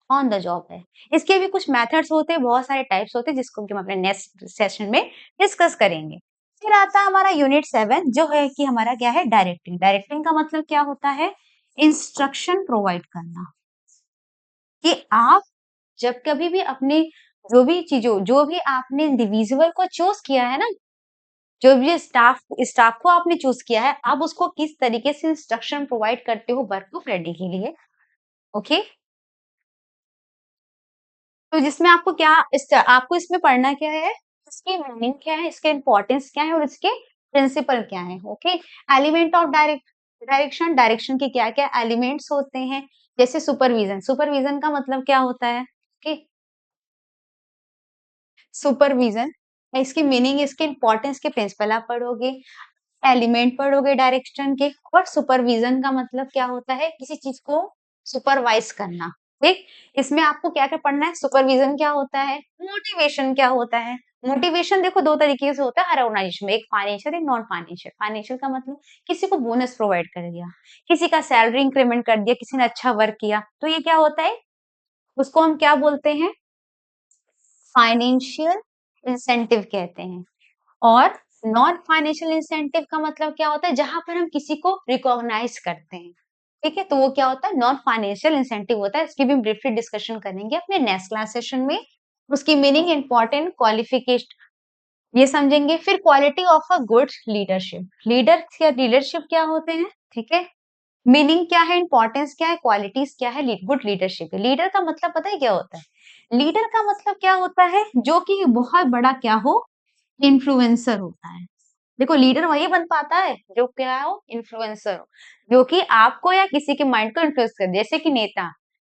ऑन द जॉब है। इसके भी कुछ मेथड्स होते हैं, बहुत सारे टाइप्स होते हैं, जिसको कि हम अपने नेक्स्ट सेशन में डिस्कस करेंगे। फिर आता है हमारा यूनिट 7, जो है कि हमारा क्या है? डायरेक्टिंग। डायरेक्टिंग का मतलब क्या होता है? इंस्ट्रक्शन प्रोवाइड करना। कि आप जब कभी भी अपने जो भी आपने इंडिविजुअल को चूज किया है ना, जो भी स्टाफ स्टाफ को आपने चूज किया है, आप उसको किस तरीके से इंस्ट्रक्शन प्रोवाइड करते हो वर्क को रेडी के लिए। ओके, तो जिसमें आपको आपको इसमें पढ़ना क्या है? इसकी मीनिंग क्या है, इसके इम्पोर्टेंस क्या है, और इसके प्रिंसिपल क्या है। Okay, element of direction, direction के क्या क्या एलिमेंट्स होते हैं? जैसे सुपरविजन, सुपरविजन का मतलब क्या होता है? ओके, सुपरविजन, इसकी मीनिंग, इसके इम्पोर्टेंस के प्रिंसिपल आप पढ़ोगे, एलिमेंट पढ़ोगे डायरेक्शन के, और सुपरविजन का मतलब क्या होता है? किसी चीज को सुपरवाइज करना। ठीक, इसमें आपको क्या क्या पढ़ना है? सुपरविजन क्या होता है? मोटिवेशन क्या होता है? मोटिवेशन देखो दो तरीके से होता है हर ऑर्गेनाइजेशन में, एक फाइनेंशियल, एक नॉन फाइनेंशियल। फाइनेंशियल का मतलब किसी को बोनस प्रोवाइड कर दिया, किसी का सैलरी इंक्रीमेंट कर दिया, किसी ने अच्छा वर्क किया, तो ये क्या होता है? उसको हम क्या बोलते हैं? फाइनेंशियल इंसेंटिव कहते हैं। और नॉन फाइनेंशियल इंसेंटिव का मतलब क्या होता है? जहां पर हम किसी को रिकॉग्नाइज करते हैं। ठीक है, तो वो क्या होता है? नॉन फाइनेंशियल इंसेंटिव होता है। इसकी भी ब्रीफली डिस्कशन करेंगे अपने नेक्स्ट क्लास सेशन में। उसकी मीनिंग, इंपॉर्टेंट, क्वालिफिकेशन, ये समझेंगे। फिर quality of a good leadership, leadership क्या होते हैं? ठीक है, मीनिंग क्या है, इंपॉर्टेंस क्या है, क्वालिटीज क्या है गुड लीडरशिप। लीडर का मतलब पता है क्या होता है? लीडर का मतलब क्या होता है? जो कि बहुत बड़ा क्या हो? इन्फ्लुएंसर होता है। देखो, लीडर वही बन पाता है जो क्या हो? इन्फ्लुएंसर हो, जो कि आपको या किसी के माइंड को इन्फ्लुएंस कर, जैसे कि नेता।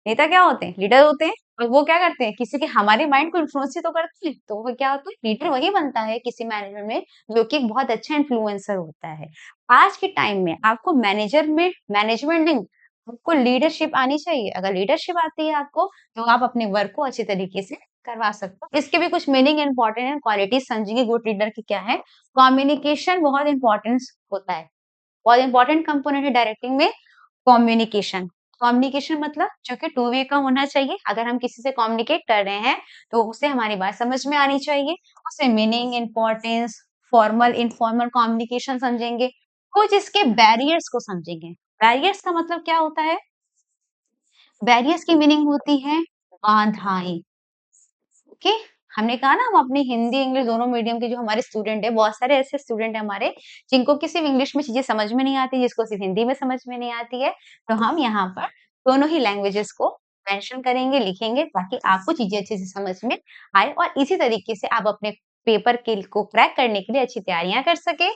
नेता क्या होते हैं? लीडर होते हैं। और वो क्या करते हैं? किसी के हमारे माइंड को इन्फ्लुएंस ही तो करते हैं। तो वो क्या होता है? लीडर वही बनता है किसी मैनेजर में जो कि एक बहुत अच्छा इन्फ्लुएंसर होता है। आज के टाइम में आपको मैनेजमेंट नहीं, आपको लीडरशिप आनी चाहिए। अगर लीडरशिप आती है आपको, तो आप अपने वर्क को अच्छे तरीके से करवा सकते हो। इसके भी कुछ मीनिंग, इंपॉर्टेंट है, क्वालिटीज समझेंगे गुड लीडर की क्या है। कम्युनिकेशन बहुत इंपॉर्टेंस होता है, बहुत इंपॉर्टेंट कंपोनेंट है डायरेक्टिंग में कम्युनिकेशन। कम्युनिकेशन मतलब जो कि टू वे का होना चाहिए। अगर हम किसी से कम्युनिकेट कर रहे हैं तो उसे हमारी बात समझ में आनी चाहिए, उसे meaning, importance, formal informal communication समझेंगे, कुछ इसके बैरियर्स को समझेंगे। बैरियर्स का मतलब क्या होता है? बैरियर्स की मीनिंग होती है बाधाएं। ओके, हमने कहा ना हम अपनी हिंदी इंग्लिश दोनों मीडियम के जो हमारे स्टूडेंट है, बहुत सारे ऐसे स्टूडेंट है हमारे जिनको कि सिर्फ इंग्लिश में चीजें समझ में नहीं आती, जिसको सिर्फ हिंदी में समझ में नहीं आती है, तो हम यहाँ पर दोनों ही लैंग्वेजेस को मेंशन करेंगे, लिखेंगे, ताकि आपको चीजें अच्छे से समझ में आए और इसी तरीके से आप अपने पेपर के को क्रैक करने के लिए अच्छी तैयारियां कर सके।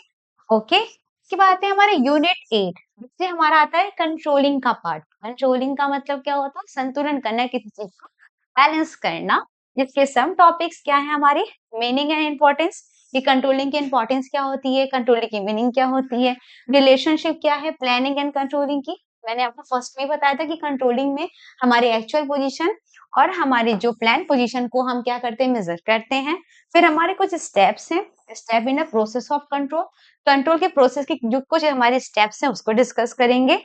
ओके, इसके बाद आते हैं हमारे यूनिट 8, जिससे हमारा आता है कंट्रोलिंग का पार्ट। कंट्रोलिंग का मतलब क्या होता है? संतुलन करना, किसी चीज को बैलेंस करना, जिसके सम टॉपिक्स क्या है हमारे? मीनिंग एंड इम्पोर्टेंस, ये कंट्रोलिंग की इम्पोर्टेंस क्या होती है, कंट्रोलिंग की मीनिंग क्या होती है, रिलेशनशिप क्या है प्लानिंग एंड कंट्रोलिंग की। मैंने आपको फर्स्ट में बताया था कि कंट्रोलिंग में हमारी एक्चुअल पोजीशन और हमारे जो प्लान पोजीशन को हम क्या करते हैं? मेजर करते हैं। फिर हमारे कुछ स्टेप्स हैं, step in a process of control, control के प्रोसेस के जो कुछ हमारे स्टेप्स हैं उसको डिस्कस करेंगे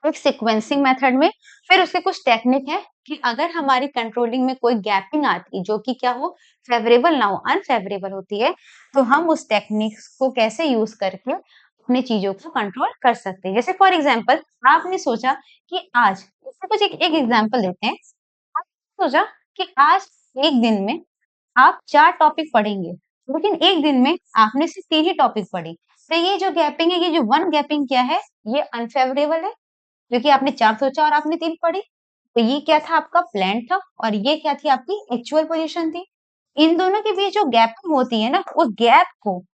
एक सीक्वेंसिंग मेथड में। फिर उसके कुछ टेक्निक है कि अगर हमारी कंट्रोलिंग में कोई गैपिंग आती है जो कि क्या हो? फेवरेबल ना हो, अनफेवरेबल होती है, तो हम उस टेक्निक्स को कैसे यूज करके अपनी चीजों को कंट्रोल कर सकते हैं। जैसे फॉर एग्जाम्पल आपने सोचा कि आज, इससे कुछ एक एग्जाम्पल देते हैं। आपने सोचा कि आज एक दिन में आप 4 टॉपिक पढ़ेंगे, लेकिन एक दिन में आपने सिर्फ 3 ही टॉपिक पढ़ी। तो ये जो गैपिंग है, ये जो 1 गैपिंग क्या है? ये अनफेवरेबल है, क्योंकि आपने 4 सोचा और आपने 3 पढ़ी। तो ये क्या था? आपका प्लान था और ये क्या थी? आपकी एक्चुअल पोजीशन थी। इन दोनों के बीच जो गैपिंग होती है ना,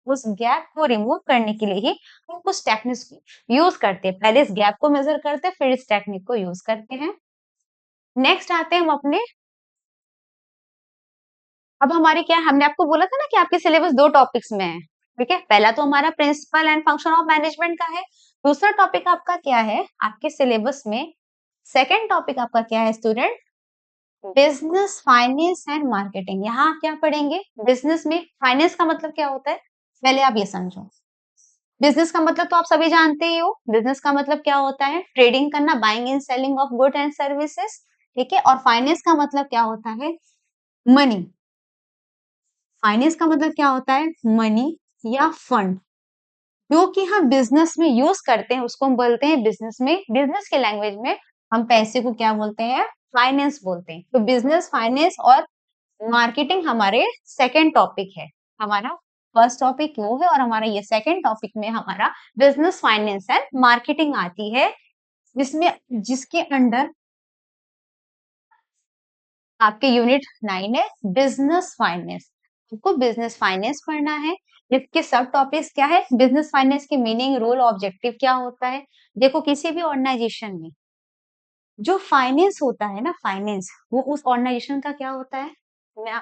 उस गैप को रिमूव करने के लिए ही हम कुछ टेक्निक्स को यूज करते हैं। पहले इस गैप को मेजर करते हैं, फिर इस टेक्निक को यूज करते हैं। नेक्स्ट आते हैं हम अपने, अब हमारे क्या है? हमने आपको बोला था ना कि आपके सिलेबस 2 टॉपिक्स में है, ठीक है? पहला तो हमारा principle and function of management का है। दूसरा टॉपिक आपका क्या है? आपके सिलेबस में सेकंड टॉपिक आपका क्या है student? Business finance and marketing. यहाँ क्या पढ़ेंगे? बिजनेस में फाइनेंस का मतलब क्या होता है? पहले आप ये समझो। बिजनेस का मतलब तो आप सभी जानते ही हो। बिजनेस का मतलब क्या होता है? ट्रेडिंग करना, buying and selling of good and services, ठीक है? और फाइनेंस का मतलब क्या होता है? मनी। फाइनेंस का मतलब क्या होता है? मनी या फंड, जो कि हम बिजनेस में यूज करते हैं, उसको हम बोलते हैं बिजनेस में, बिजनेस के लैंग्वेज में हम पैसे को क्या बोलते हैं? फाइनेंस बोलते हैं। तो बिजनेस, फाइनेंस और मार्केटिंग हमारे सेकंड टॉपिक है। हमारा फर्स्ट टॉपिक वो है और हमारा ये सेकंड टॉपिक में हमारा बिजनेस फाइनेंस एंड मार्केटिंग आती है, जिसमें जिसके अंडर आपके यूनिट 9 है बिजनेस फाइनेंस। आपको बिजनेस फाइनेंस पढ़ना है। इसके सब टॉपिक्स क्या है? बिजनेस फाइनेंस की मीनिंग, रोल, ऑब्जेक्टिव क्या होता है? देखो, किसी भी ऑर्गेनाइजेशन में जो फाइनेंस होता है ना, फाइनेंस, वो उस ऑर्गेनाइजेशन का क्या होता है? मैं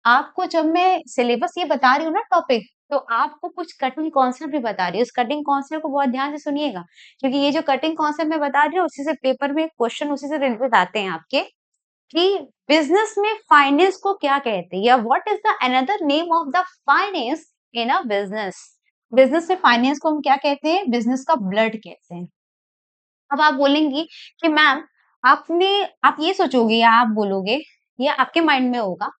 आपको जब मैं सिलेबस ये बता रही हूँ ना टॉपिक, तो आपको कुछ कटिंग कॉन्सेप्ट भी बता रही हूँ। इस कटिंग कॉन्सेप्ट को बहुत ध्यान से सुनिएगा, क्योंकि ये जो कटिंग कॉन्सेप्ट मैं बता रही हूँ, उसी से पेपर में क्वेश्चन उसी से रिलेटेड आते हैं आपके, कि बिजनेस में फाइनेंस को क्या कहते हैं, या what is the another name of the finance in a business. Business में फाइनेंस को हम क्या कहते हैं? बिजनेस का ब्लड कहते हैं। अब आप बोलेंगी कि मैम, आपने आप ये सोचोगे या आप बोलोगे या आपके माइंड में होगा,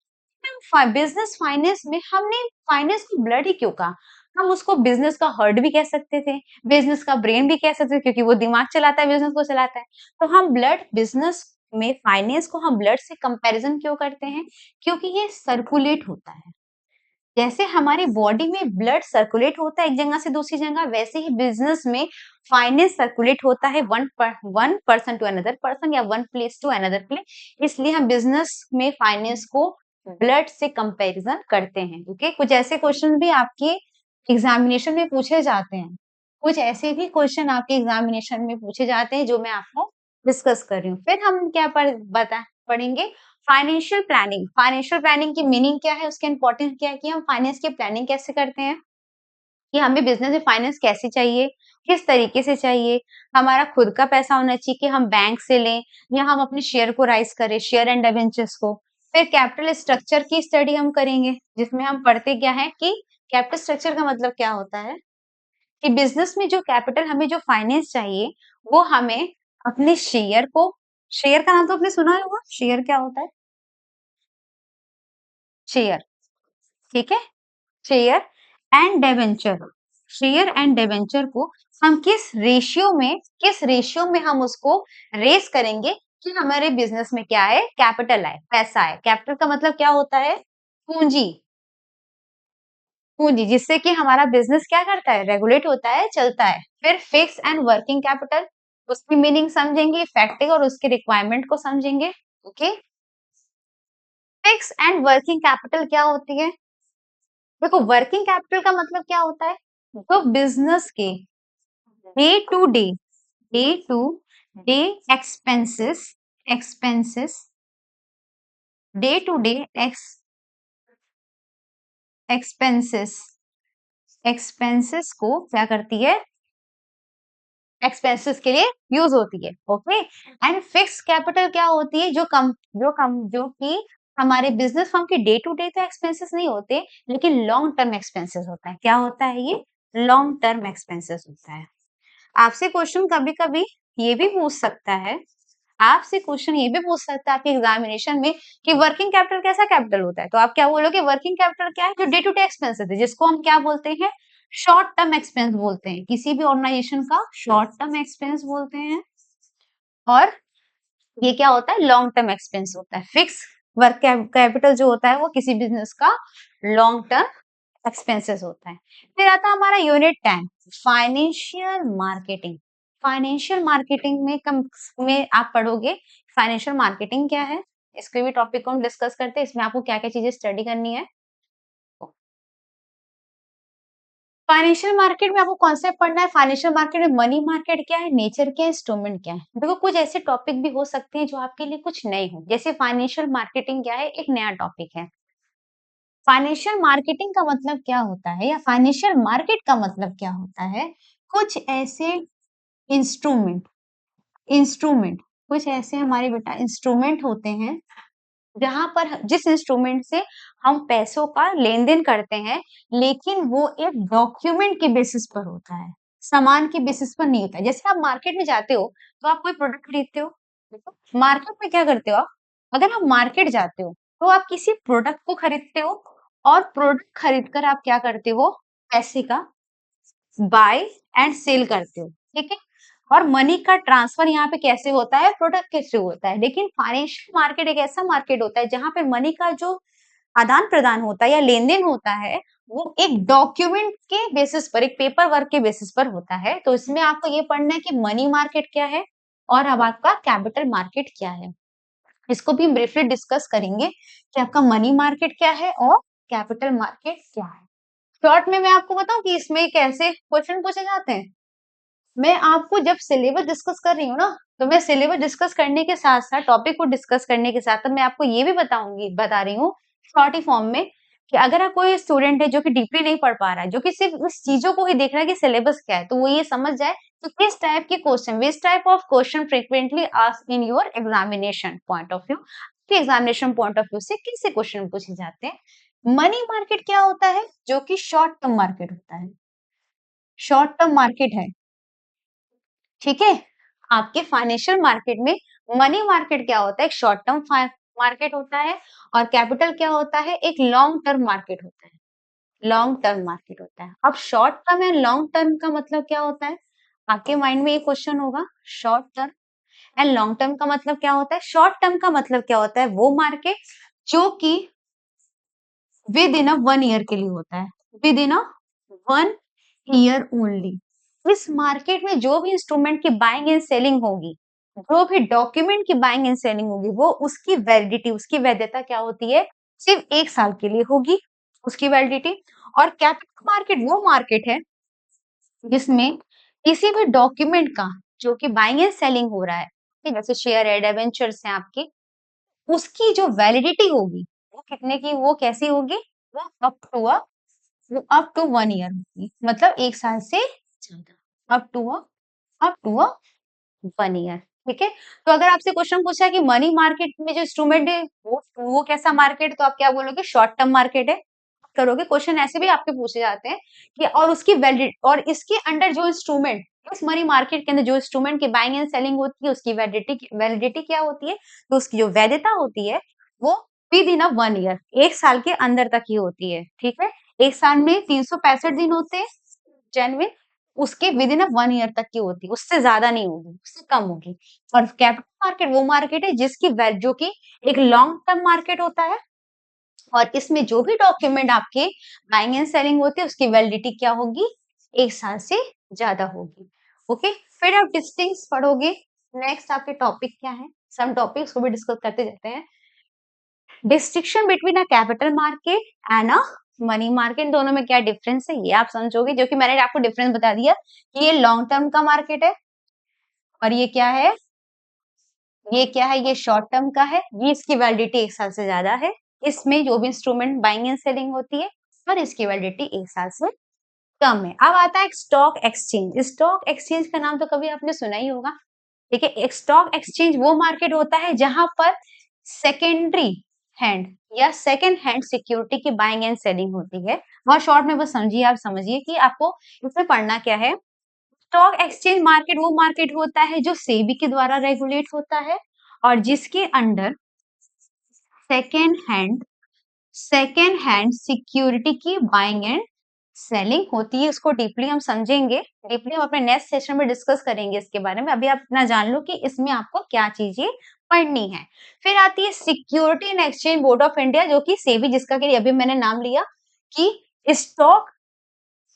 मैम बिजनेस फाइनेंस में हमने फाइनेंस को ब्लड ही क्यों कहा? हम उसको बिजनेस का हार्ट भी कह सकते थे, बिजनेस का ब्रेन भी कह सकते थे, क्योंकि वो दिमाग चलाता है, बिजनेस को चलाता है। तो हम ब्लड, बिजनेस में फाइनेंस को हम ब्लड से कंपैरिजन क्यों करते हैं? क्योंकि ये सर्कुलेट होता है। जैसे हमारी बॉडी में ब्लड सर्कुलेट होता है एक जगह से दूसरी जगह, वैसे ही बिजनेस में फाइनेंस सर्कुलेट होता है one person to another person या one place to another place. इसलिए हम बिजनेस में फाइनेंस को ब्लड से कंपैरिजन करते हैं। ओके, कुछ ऐसे क्वेश्चन भी आपके एग्जामिनेशन में पूछे जाते हैं, कुछ ऐसे भी क्वेश्चन आपके एग्जामिनेशन में पूछे जाते हैं जो मैं आपको डिस्कस कर रही हूँ। फिर हम क्या पढ़ेंगे? Financial planning. फाइनेंशियल प्लानिंग की मीनिंग क्या है? उसके इम्पोर्टेंस क्या है कि हम फाइनेंस की प्लानिंग कैसे करते हैं, कि हमें बिजनेस में फाइनेंस कैसे चाहिए, किस तरीके से चाहिए, हमारा खुद का पैसा होना चाहिए कि हम बैंक से लें या हम अपने शेयर को राइज करें, शेयर एंड डिबेंचर्स को। फिर कैपिटल स्ट्रक्चर की स्टडी हम करेंगे, जिसमें हम पढ़ते क्या है कि कैपिटल स्ट्रक्चर का मतलब क्या होता है, कि बिजनेस में जो कैपिटल, हमें जो फाइनेंस चाहिए, वो हमें अपने शेयर को, शेयर का नाम तो आपने सुना ही होगा, शेयर क्या होता है? शेयर, ठीक है? Share and debenture, share and debenture को हम किस रेशियो में हम उसको रेस करेंगे कि हमारे बिजनेस में क्या है, कैपिटल आए, पैसा आए। कैपिटल का मतलब क्या होता है, पूंजी, पूंजी जिससे कि हमारा बिजनेस क्या करता है, रेगुलेट होता है, चलता है। फिर फिक्स एंड वर्किंग कैपिटल, उसकी मीनिंग समझेंगे, इफेक्टिव और उसके रिक्वायरमेंट को समझेंगे। Okay, fix and working capital क्या होती है? देखो वर्किंग कैपिटल का मतलब क्या होता है, जो बिजनेस के day to day, day to day expenses, expenses, day to day expenses, expenses को क्या करती है, एक्सपेंसेस के लिए यूज होती है। ओके, एंड फिक्स कैपिटल क्या होती है, जो कि हमारे बिजनेस फर्म के डे टू डे तो एक्सपेंसेस नहीं होते, लेकिन लॉन्ग टर्म एक्सपेंसेस होता है। क्या होता है ये, लॉन्ग टर्म एक्सपेंसेस होता है। आपसे क्वेश्चन कभी कभी ये भी पूछ सकता है, आपसे क्वेश्चन ये भी पूछ सकता है आपके एग्जामिनेशन में कि वर्किंग कैपिटल कैसा कैपिटल होता है, तो आप क्या बोलोगे, वर्किंग कैपिटल क्या है, जो डे टू डे एक्सपेंसेस है, जिसको हम क्या बोलते हैं, शॉर्ट टर्म एक्सपेंस बोलते हैं, किसी भी ऑर्गेनाइजेशन का शॉर्ट टर्म एक्सपेंस बोलते हैं। और ये क्या होता है, लॉन्ग टर्म एक्सपेंस होता है। फिक्स वर्क कैपिटल जो होता है वो किसी बिजनेस का लॉन्ग टर्म एक्सपेंसेस होता है। फिर आता है हमारा unit 10, financial marketing. Financial marketing में आप पढ़ोगे फाइनेंशियल मार्केटिंग क्या है, इसके भी टॉपिक को हम डिस्कस करते हैं, इसमें आपको क्या क्या चीजें स्टडी करनी है। फाइनेंशियल मार्केट में आपको कॉन्सेप्ट पढ़ना है, फाइनेंशियल मार्केट में मनी मार्केट क्या है, नेचर क्या है, इंस्ट्रूमेंट क्या है। देखो कुछ ऐसे टॉपिक भी हो सकते हैं जो आपके लिए कुछ नए हो, जैसे फाइनेंशियल मार्केटिंग क्या है, एक नया टॉपिक है। फाइनेंशियल मार्केटिंग का मतलब क्या होता है, या फाइनेंशियल मार्केट का मतलब क्या होता है, कुछ ऐसे इंस्ट्रूमेंट, इंस्ट्रूमेंट कुछ ऐसे हमारे बेटा इंस्ट्रूमेंट होते हैं, जहां पर जिस इंस्ट्रूमेंट से हम पैसों का लेन देन करते हैं, लेकिन वो एक डॉक्यूमेंट के बेसिस पर होता है, सामान के बेसिस पर नहीं होता है। जैसे आप मार्केट में जाते हो तो आप कोई प्रोडक्ट खरीदते हो, मार्केट में क्या करते हो आप, अगर आप मार्केट जाते हो तो आप किसी प्रोडक्ट को खरीदते हो, और प्रोडक्ट खरीद कर आप क्या करते हो, पैसे का बाय एंड सेल करते हो, ठीक है। और मनी का ट्रांसफर यहाँ पे कैसे होता है, प्रोडक्ट के थ्रू होता है। लेकिन फाइनेंशियल मार्केट एक ऐसा मार्केट होता है जहां पे मनी का जो आदान प्रदान होता है या लेन देन होता है, वो एक डॉक्यूमेंट के बेसिस पर, एक पेपर वर्क के बेसिस पर होता है। तो इसमें आपको ये पढ़ना है कि मनी मार्केट क्या है और अब आपका कैपिटल मार्केट क्या है। इसको भी हम ब्रीफली डिस्कस करेंगे कि आपका मनी मार्केट क्या है और कैपिटल मार्केट क्या है। शॉर्ट में मैं आपको बताऊं कि इसमें कैसे क्वेश्चन पूछे जाते हैं। मैं आपको जब सिलेबस डिस्कस कर रही हूँ ना, तो मैं सिलेबस डिस्कस करने के साथ साथ, टॉपिक को डिस्कस करने के साथ, मैं आपको ये भी बता रही हूँ शॉर्ट फॉर्म में, कि अगर आप कोई स्टूडेंट है जो कि डीपली नहीं पढ़ पा रहा है, जो कि सिर्फ इस चीजों को ही देख रहा है कि सिलेबस क्या है, तो वो ये समझ जाए कि किस टाइप के question, which type of question frequently asked in your examination point of view, कि एग्जामिनेशन पॉइंट ऑफ व्यू से कैसे क्वेश्चन पूछे जाते हैं। मनी मार्केट क्या होता है, जो कि शॉर्ट टर्म मार्केट होता है, शॉर्ट टर्म मार्केट है, ठीक है। आपके फाइनेंशियल मार्केट में मनी मार्केट क्या होता है, एक शॉर्ट टर्म मार्केट होता है, और कैपिटल क्या होता है, एक लॉन्ग टर्म मार्केट होता है, लॉन्ग टर्म मार्केट होता है। अब short term and long term का मतलब क्या होता है, आपके माइंड में ये क्वेश्चन होगा, short term and long term का मतलब क्या होता है। शॉर्ट टर्म का मतलब क्या होता है, वो मार्केट जो कि विद इन अ 1 ईयर के लिए होता है, with in a 1 year only. इस मार्केट में जो भी इंस्ट्रूमेंट की बाइंग एंड सेलिंग होगी, जो भी डॉक्यूमेंट की बाइंग एंड सेलिंग होगी, वो उसकी वैलिडिटी, उसकी वैधता क्या होती है, सिर्फ 1 साल के लिए होगी उसकी वैलिडिटी। और कैपिटल मार्केट वो मार्केट है जिसमें किसी भी डॉक्यूमेंट का, जो कि बाइंग एंड सेलिंग हो रहा है, ठीक है, जैसे शेयर है, डिबेंचर्स हैं आपके, उसकी जो वैलिडिटी होगी वो कितने की, वो कैसी होगी, वो अप टू 1 ईयर होगी, मतलब 1 साल से ज्यादा, अप टू अ 1 ईयर, ठीक है। तो अगर आपसे क्वेश्चन पूछा है कि मनी मार्केट में जो इंस्ट्रूमेंट है वो कैसा मार्केट, तो आप क्या बोलोगे, शॉर्ट टर्म मार्केट है करोगे। क्वेश्चन ऐसे भी आपके पूछे जाते हैं कि और उसकी वैलिडिटी, और इसके अंडर जो इंस्ट्रूमेंट, इस मनी मार्केट के अंदर जो इंस्ट्रूमेंट की बाइंग एंड सेलिंग होती है, उसकी वैलिडिटी क्या होती है, तो उसकी जो वैधता होती है वो विद इन अ 1 ईयर, 1 साल के अंदर तक ही होती है, ठीक है। एक साल में 365 दिन होते हैं जेन्युइन, उसके विद इन 1 ईयर तक की होती है, उससे ज़्यादा नहीं होगी, उससे कम होगी। और कैपिटल मार्केट वो मार्केट है जिसकी जो कि एक लॉन्ग टर्म मार्केट होता है और इसमें जो भी डॉक्यूमेंट आपके बाइंग एंड सेलिंग होते हैं उसकी वैलिडिटी क्या होगी? 1 साल से ज़्यादा होगी। ओके, फिर आप डिस्टिंक्ट्स पढ़ोगे। नेक्स्ट आपके टॉपिक क्या है? सम टॉपिक्स को भी डिस्कस करते जाते हैं। Distinction between a capital market and a money market, दोनों में क्या डिफरेंस है ये आप समझोगे, जो कि मैंने आपको डिफरेंस बता दिया कि ये लॉन्ग टर्म का मार्केट है और ये क्या है? ये क्या है? ये शॉर्ट टर्म का है। ये इसकी वैलिडिटी 1 साल से ज़्यादा है। इसमें जो भी इंस्ट्रूमेंट बाइंग एंड सेलिंग होती है और इसकी वैलिडिटी 1 साल से कम है। अब आता है एक स्टॉक एक्सचेंज। स्टॉक एक्सचेंज का नाम तो कभी आपने सुना ही होगा। ठीक है, एक स्टॉक एक्सचेंज वो मार्केट होता है जहां पर सेकेंडरी हैंड या सेकेंड हैंड सिक्योरिटी की बाइंग एंड सेलिंग होती है। बहुत शॉर्ट में बस समझिए, आप समझिए कि आपको इसमें पढ़ना क्या है। स्टॉक एक्सचेंज मार्केट वो मार्केट होता है जो सेबी के द्वारा रेगुलेट होता है और जिसके अंडर सेकेंड हैंड सिक्योरिटी की बाइंग एंड सेलिंग होती है। उसको डीपली हम समझेंगे, डीपली हम अपने नेक्स्ट सेशन में डिस्कस करेंगे इसके बारे में। अभी आप इतना जान लो कि इसमें आपको क्या चीजें पढ़नी है। फिर आती है security and exchange board of India, जो कि सेबी, जिसका कि अभी मैंने नाम लिया कि स्टॉक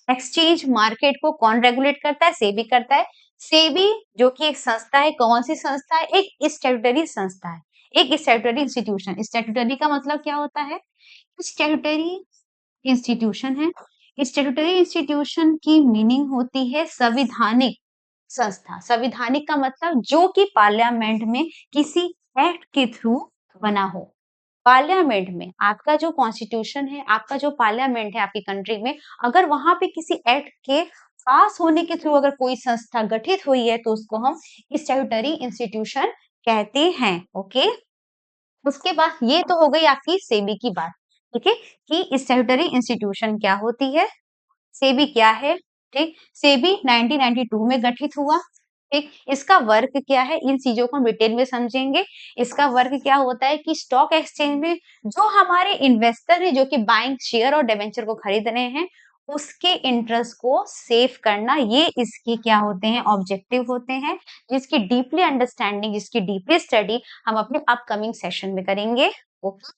एक्सचेंज मार्केट को कौन रेगुलेट करता है? सेबी करता है। सेबी जो कि एक संस्था है, कौन सी संस्था है? एक स्टैट्यूटरी संस्था है, एक स्टैट्यूटरी इंस्टीट्यूशन। स्टैट्यूटरी का मतलब क्या होता है? स्टैट्यूटरी इंस्टीट्यूशन है। स्टैट्यूटरी इंस्टीट्यूशन की मीनिंग होती है संविधानिक संस्था। संविधानिक का मतलब जो कि पार्लियामेंट में किसी एक्ट के थ्रू बना हो। पार्लियामेंट में आपका जो कॉन्स्टिट्यूशन है, आपका जो पार्लियामेंट है आपकी कंट्री में, अगर वहां पे किसी एक्ट के पास होने के थ्रू अगर कोई संस्था गठित हुई है तो उसको हम स्टैट्यूटरी इंस्टीट्यूशन कहते हैं। ओके, उसके बाद ये तो हो गई आपकी सेबी की बात। ठीक है, कि स्टैट्यूटरी इंस्टीट्यूशन क्या होती है, सेबी क्या है। ठीक, सेबी 1992 में गठित हुआ। ठीक, इसका वर्क क्या है, इन चीजों को हम डिटेल में समझेंगे। इसका वर्क क्या होता है कि स्टॉक एक्सचेंज में जो हमारे इन्वेस्टर है जो कि बाइंग शेयर और डिवेंचर को खरीद रहे हैं, उसके इंटरेस्ट को सेव करना, ये इसके क्या होते हैं? ऑब्जेक्टिव होते हैं, जिसकी डीपली अंडरस्टैंडिंग, जिसकी डीपली स्टडी हम अपने अपकमिंग सेशन में करेंगे। ओके,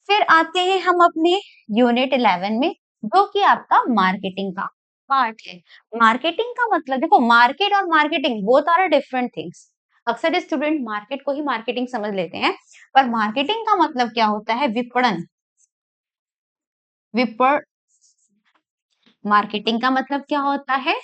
फिर आते हैं हम अपने यूनिट 11 में, जो कि आपका मार्केटिंग का पार्ट है। मार्केटिंग का मतलब देखो, मार्केट और marketing both are different things. अक्सर स्टूडेंट मार्केट को ही मार्केटिंग समझ लेते हैं, पर मार्केटिंग का मतलब क्या होता है? विपणन। विपण मार्केटिंग का मतलब क्या होता है?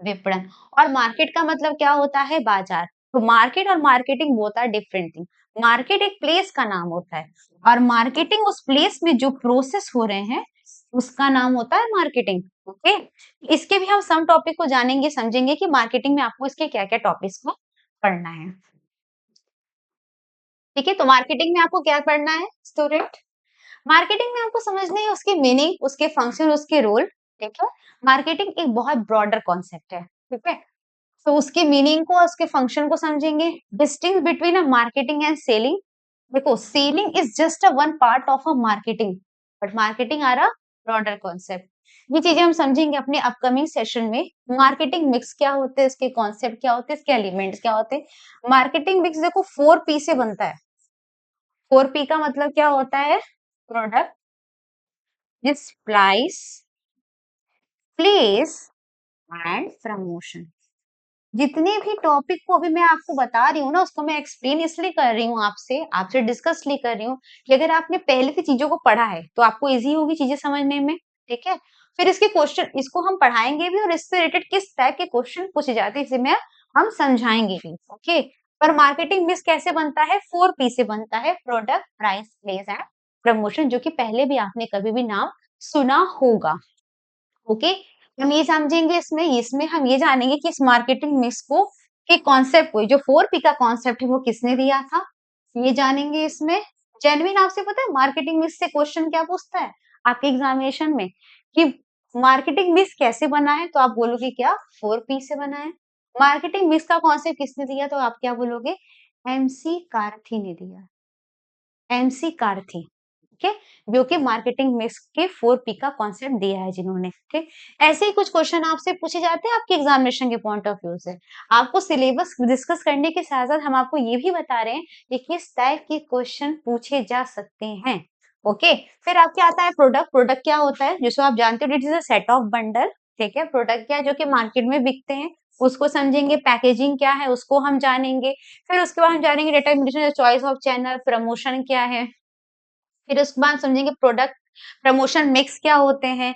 विपणन। और मार्केट का मतलब क्या होता है? बाजार। तो मार्केट और marketing both are different thing. Market एक प्लेस का नाम होता है और मार्केटिंग उस प्लेस में जो प्रोसेस हो रहे हैं उसका नाम होता है मार्केटिंग। ओके, इसके भी हम सम टॉपिक को जानेंगे, समझेंगे कि मार्केटिंग में आपको इसके क्या क्या टॉपिक्स को पढ़ना है। ठीक है, तो मार्केटिंग में आपको क्या पढ़ना है स्टूडेंट? मार्केटिंग में आपको समझना है उसकी मीनिंग, उसके फंक्शन, उसके रोल। ठीक है, मार्केटिंग एक बहुत ब्रॉडर कॉन्सेप्ट है। ठीक है, तो उसकी मीनिंग को, उसके फंक्शन को समझेंगे। Distinguish between a marketing and selling. देखो, selling is just a one part of a marketing, but marketing are a broader concept. ये चीजें हम समझेंगे अपने अपकमिंग सेशन में। मार्केटिंग मिक्स क्या होते हैं, इसके कॉन्सेप्ट क्या होते हैं, इसके एलिमेंट्स क्या होते हैं। मार्केटिंग मिक्स देखो 4P से बनता है। 4P का मतलब क्या होता है? प्रोडक्ट, जिस प्राइस, प्लेस एंड प्रमोशन। जितने भी टॉपिक को अभी मैं आपको बता रही हूँ ना, उसको मैं एक्सप्लेन इसलिए कर रही हूँ आपसे, आपसे डिस्कस इसलिए कर रही हूँ कि अगर आपने पहले से चीजों को पढ़ा है तो आपको इजी होगी चीजें समझने में। ठीक है, फिर इसके क्वेश्चन, इसको हम पढ़ाएंगे भी और इससे रिलेटेड किस टाइप के क्वेश्चन पूछे जाते हैं इसे मैं हम समझाएंगे भी। ओके, पर मार्केटिंग मिक्स कैसे बनता है? 4P से बनता है, product, price, place and promotion, जो कि पहले भी आपने कभी भी नाम सुना होगा। ओके, हम ये समझेंगे इसमें, हम ये जानेंगे कि इस मार्केटिंग मिक्स को के कॉन्सेप्ट को, जो 4P का कॉन्सेप्ट है वो किसने दिया था, ये जानेंगे इसमें। जेन्युइन आपसे पता है मार्केटिंग मिक्स से क्वेश्चन क्या पूछता है आपके एग्जामिनेशन में कि मार्केटिंग मिक्स कैसे बना है, तो आप बोलोगे क्या? 4P से बना है। मार्केटिंग मिक्स का कॉन्सेप्ट किसने दिया, तो आप क्या बोलोगे? MC कार्थी ने दिया। MC कार्थी। ठीक है, जो कि मार्केटिंग मिक्स के 4P का कॉन्सेप्ट दिया है जिन्होंने। ठीक, ऐसे ही कुछ क्वेश्चन आपसे पूछे जाते हैं आपके एग्जामिनेशन के पॉइंट ऑफ व्यू से। आपको सिलेबस डिस्कस करने के साथ साथ हम आपको ये भी बता रहे हैं कि किस टाइप के क्वेश्चन पूछे जा सकते हैं। ओके, फिर आपके आता है प्रोडक्ट। प्रोडक्ट क्या होता है, जिसको आप जानते हो, it is a set of bundle. ठीक है, प्रोडक्ट क्या है, जो कि मार्केट में बिकते हैं, उसको समझेंगे। पैकेजिंग क्या है, उसको हम जानेंगे। फिर उसके बाद हम जानेंगे determination choice of channel, promotion क्या है। फिर उसके बाद समझेंगे प्रोडक्ट प्रमोशन मिक्स क्या होते हैं,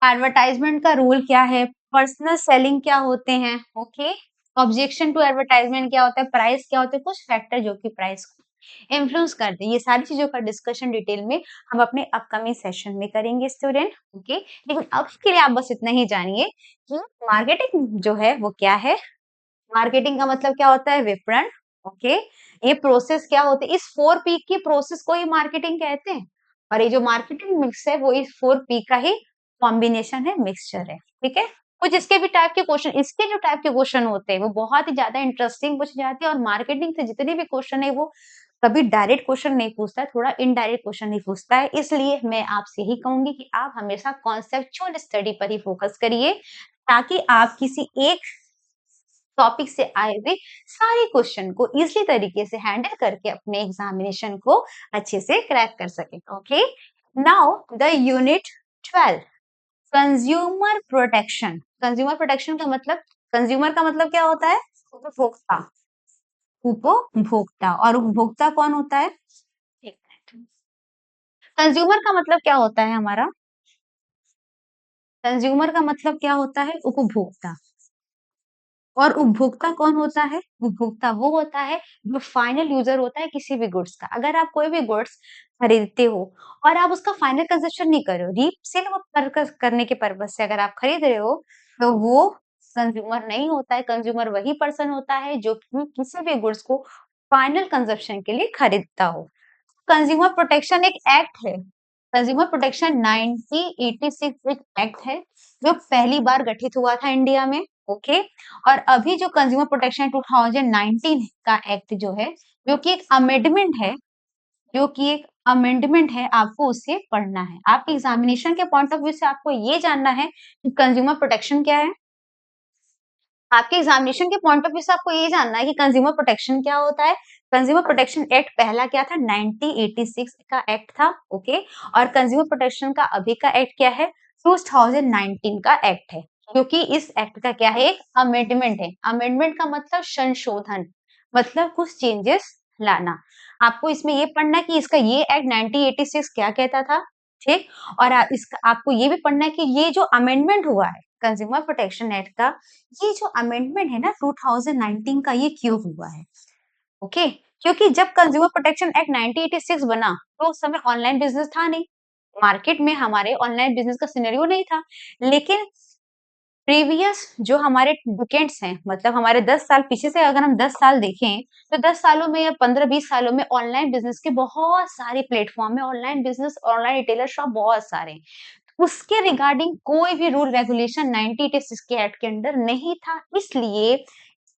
एडवर्टाइजमेंट का रूल क्या है, पर्सनल सेलिंग क्या होते हैं। ओके, ऑब्जेक्शन टू एडवर्टाइजमेंट क्या होता है, प्राइस क्या होता है, कुछ फैक्टर जो कि प्राइस को इन्फ्लुएंस करते हैं। ये सारी चीजों का डिस्कशन डिटेल में हम अपने अपकमिंग सेशन में करेंगे स्टूडेंट। ओके, लेकिन अब के लिए आप बस इतना ही जानिए कि मार्केटिंग जो है वो क्या है। मार्केटिंग का मतलब क्या होता है, विपणन। ओके, ये प्रोसेस क्या होते हैं, इस 4P की प्रोसेस को ही मार्केटिंग कहते हैं। और ये जो मार्केटिंग मिक्स है वो इस 4P का ही कॉम्बिनेशन है, मिक्सचर है। ठीक है, कुछ इसके भी टाइप के क्वेश्चन, इसके जो टाइप के क्वेश्चन होते हैं वो बहुत ही ज्यादा इंटरेस्टिंग पूछे जाते हैं। और मार्केटिंग से जितने भी क्वेश्चन है वो कभी डायरेक्ट क्वेश्चन नहीं पूछता है, थोड़ा इनडायरेक्ट क्वेश्चन नहीं पूछता है। इसलिए मैं आपसे यही कहूंगी कि आप हमेशा कॉन्सेप्चुअल स्टडी पर ही फोकस करिए, ताकि आप किसी एक टॉपिक से आए हुए सारे क्वेश्चन को इजली तरीके से हैंडल करके अपने एग्जामिनेशन को अच्छे से क्रैक कर सके। Okay, now the unit 12, consumer protection. Consumer protection का मतलब, कंज्यूमर का मतलब क्या होता है, उपभोक्ता। उपभोक्ता, और उपभोक्ता कौन होता है, एक मिनट। कंज्यूमर का मतलब क्या होता है हमारा, कंज्यूमर का मतलब क्या होता है, उपभोक्ता। और उपभोक्ता कौन होता है, उपभोक्ता वो होता है जो फाइनल यूजर होता है किसी भी गुड्स का। अगर आप कोई भी गुड्स खरीदते हो और आप उसका फाइनल कंजप्शन नहीं कर रहे हो, रीसेल करने के पर्पज से अगर आप खरीद रहे हो, तो वो कंज्यूमर नहीं होता है। कंज्यूमर वही पर्सन होता है जो कि किसी भी गुड्स को फाइनल कंजप्शन के लिए खरीदता हो। कंज्यूमर प्रोटेक्शन एक एक्ट है, कंज्यूमर प्रोटेक्शन 1986 एक एक्ट है जो पहली बार गठित हुआ था इंडिया में। ओके, और अभी जो कंज्यूमर प्रोटेक्शन 2019 का एक्ट जो है, जो कि एक अमेंडमेंट है, जो कि एक अमेंडमेंट है, आपको उसे पढ़ना है। आपके एग्जामिनेशन के पॉइंट ऑफ व्यू से आपको ये जानना है कि कंज्यूमर प्रोटेक्शन क्या है। आपके एग्जामिनेशन के पॉइंट ऑफ व्यू से आपको ये जानना है कि कंज्यूमर प्रोटेक्शन क्या होता है। कंज्यूमर प्रोटेक्शन एक्ट पहला क्या था, 1986 का एक्ट था। ओके, और कंज्यूमर प्रोटेक्शन का अभी का एक्ट क्या है, 2019 का एक्ट है। क्योंकि इस एक्ट का क्या है, एक अमेंडमेंट है। अमेंडमेंट का मतलब संशोधन, मतलब कुछ चेंजेस लाना। आपको इसमें ये पढ़ना है कि इसका ये एक्ट 1986 क्या कहता था। ठीक, और इसका आपको ये भी पढ़ना है कि ये जो अमेंडमेंट हुआ है कंज्यूमर प्रोटेक्शन एक्ट का, ये जो अमेंडमेंट है ना 2019 का, ये क्यों हुआ है। ओके, क्योंकि जब कंज्यूमर प्रोटेक्शन एक्ट 1986 बना तो उस समय ऑनलाइन बिजनेस था नहीं, मार्केट में हमारे ऑनलाइन बिजनेस का सिनेरियो नहीं था। लेकिन प्रीवियस जो हमारे डिकेड्स हैं, मतलब हमारे 10 साल पीछे से अगर हम 10 साल देखें, तो 10 सालों में या 15-20 सालों में ऑनलाइन बिजनेस के बहुत सारे प्लेटफॉर्म है, online business, online retailer shop बहुत सारे हैं। उसके रिगार्डिंग कोई भी रूल रेगुलेशन 1986 के एक्ट के अंडर नहीं था। इसलिए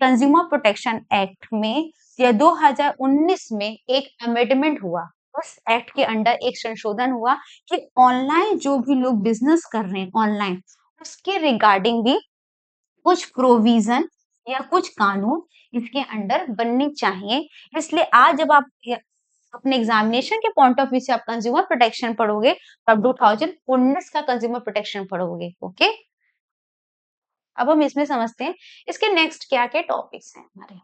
कंज्यूमर प्रोटेक्शन एक्ट में या 2019 में एक अमेंडमेंट हुआ, उस एक्ट के अंडर एक संशोधन हुआ कि ऑनलाइन जो भी लोग बिजनेस कर रहे हैं ऑनलाइन, उसके रिगार्डिंग भी कुछ प्रोविजन या कुछ कानून इसके अंडर बनने चाहिए। इसलिए आज जब आप अपने एग्जामिनेशन के पॉइंट ऑफ व्यू से आप कंज्यूमर प्रोटेक्शन पढ़ोगे, तो आप 2019 का कंज्यूमर प्रोटेक्शन पढ़ोगे। ओके, अब हम इसमें समझते हैं इसके नेक्स्ट क्या क्या टॉपिक्स हैं हमारे।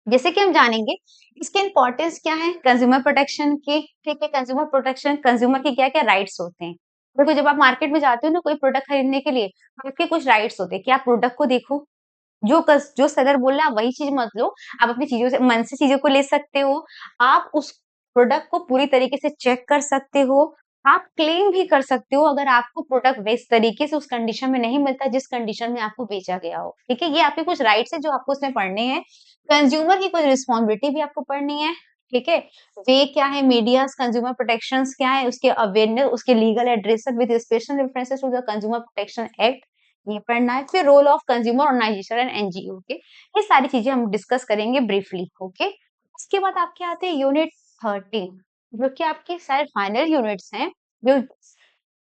जैसे कि हम जानेंगे इसके इंपॉर्टेंस क्या है कंज्यूमर प्रोटेक्शन के। ठीक है, कंज्यूमर प्रोटेक्शन, कंज्यूमर के क्या क्या राइट्स होते हैं। देखो, जब आप मार्केट में जाते हो ना कोई प्रोडक्ट खरीदने के लिए, तो आपके कुछ राइट्स होते हैं कि आप प्रोडक्ट को देखो, जो सेलर बोल रहा है वही चीज मत लो। आप अपनी चीजों से मन से चीजों को ले सकते हो। आप उस प्रोडक्ट को पूरी तरीके से चेक कर सकते हो। आप क्लेम भी कर सकते हो अगर आपको प्रोडक्ट बेस्ट तरीके से उस कंडीशन में नहीं मिलता जिस कंडीशन में आपको बेचा गया हो। ठीक है, ये आपके कुछ राइट्स है जो आपको उसमें पढ़ने हैं। कंज्यूमर की कुछ रिस्पॉन्सिबिलिटी भी आपको पढ़नी है। ठीक है, वे क्या है, मीडियाज कंज्यूमर प्रोटेक्शंस क्या है, उसके अवेयरनेस, उसके legal address with special references to the consumer protection act, ये पढ़ना है। फिर role of consumer organisation and NGO के, ये सारी चीजें हम डिस्कस करेंगे ब्रीफली। ओके, उसके बाद आपके आते हैं यूनिट 13, जो कि आपकी शायद फाइनल यूनिट्स हैं, जो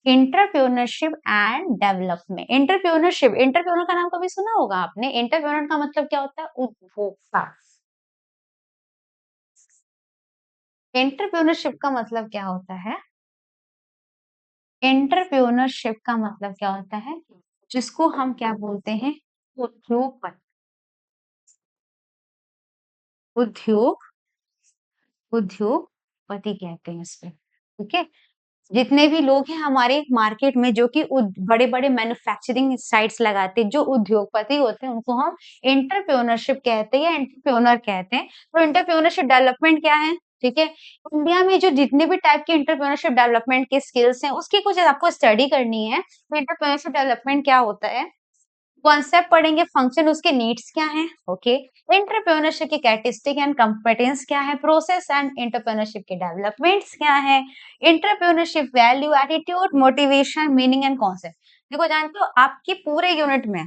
एंटरप्रेन्योरशिप एंड डेवलपमेंट। एंटरप्रेन्योर का नाम कभी सुना होगा आपने? एंटरप्रेन्योर का मतलब क्या होता है? उपभोक्ता। एंटरप्रेन्योरशिप का मतलब क्या होता है? एंटरप्रेन्योरशिप का मतलब क्या होता है? जिसको हम क्या बोलते हैं? उद्योगपति। उद्योग उद्योगपति कहते हैं इसको। ठीक है? जितने भी लोग हैं हमारे मार्केट में जो कि बड़े-बड़े मैन्युफैक्चरिंग साइट्स लगाते हैं, जो उद्योगपति होते हैं उनको हम एंटरप्रेन्योरशिप कहते हैं या एंटरप्रेन्योर कहते हैं। तो एंटरप्रेन्योरशिप डेवलपमेंट क्या है? ठीक है? इंडिया में जो जितने भी टाइप के एंटरप्रेन्योरशिप डेवलपमेंट के स्किल्स हैं, उसकी कुछ आपको स्टडी करनी है। तो एंटरप्रेन्योरशिप डेवलपमेंट क्या होता है? कॉन्सेप्ट पढ़ेंगे, फंक्शन उसके नीड्स क्या हैं, ओके। एंटरप्रेन्योरशिप की कैरेक्टरिस्टिक एंड कंपेटेंस क्या है, प्रोसेस एंड एंटरप्रेन्योरशिप के डेवलपमेंट्स क्या है, entrepreneurship value, attitude, motivation, meaning and concept. देखो जानते हो आपके पूरे यूनिट में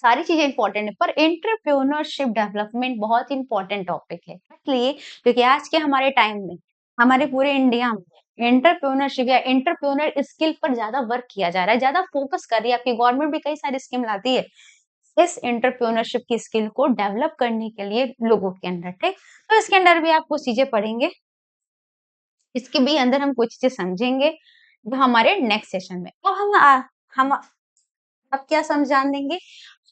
सारी चीजें इंपॉर्टेंट है, पर एंटरप्रेन्योरशिप डेवलपमेंट बहुत इंपॉर्टेंट टॉपिक है, इसलिए क्योंकि आज के हमारे टाइम में हमारे पूरे इंडिया में एंटरप्रेन्योरशिप या एंटरप्रेन्योर स्किल पर ज्यादा वर्क किया जा रहा है, ज्यादा फोकस कर रही है। आपकी गवर्नमेंट भी कई सारी स्कीम लाती है इस एंटरप्रेन्योरशिप की स्किल को डेवलप करने के लिए लोगों के अंदर, ठीक। तो इसके अंदर भी आप कुछ चीजें पढ़ेंगे, इसके भी अंदर हम कुछ चीजें समझेंगे जो हमारे नेक्स्ट सेशन में। तो हम अब क्या समझान देंगे?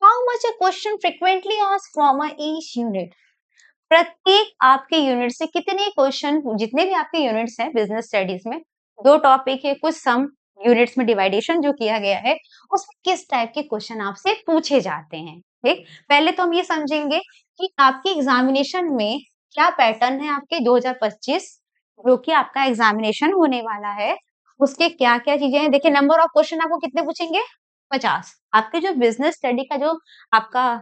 How much a question frequently asked from a each unit. प्रत्येक आपके यूनिट से कितने क्वेश्चन, जितने भी आपके यूनिट्स हैं बिजनेस स्टडीज में, 2 टॉपिक है, कुछ सम यूनिट्स में डिवाइडेशन जो किया गया है, उसमें किस टाइप के क्वेश्चन आपसे पूछे जाते हैं, ठीक? पहले तो हम ये समझेंगे कि आपके एग्जामिनेशन में क्या पैटर्न है आपके 2025 जो कि आपका एग्जामिनेशन होने वाला है, उसके क्या-क्या चीजें हैं। देखिए नंबर ऑफ क्वेश्चन आपको कितने पूछेंगे? 50। आपके जो बिजनेस स्टडी का जो आपका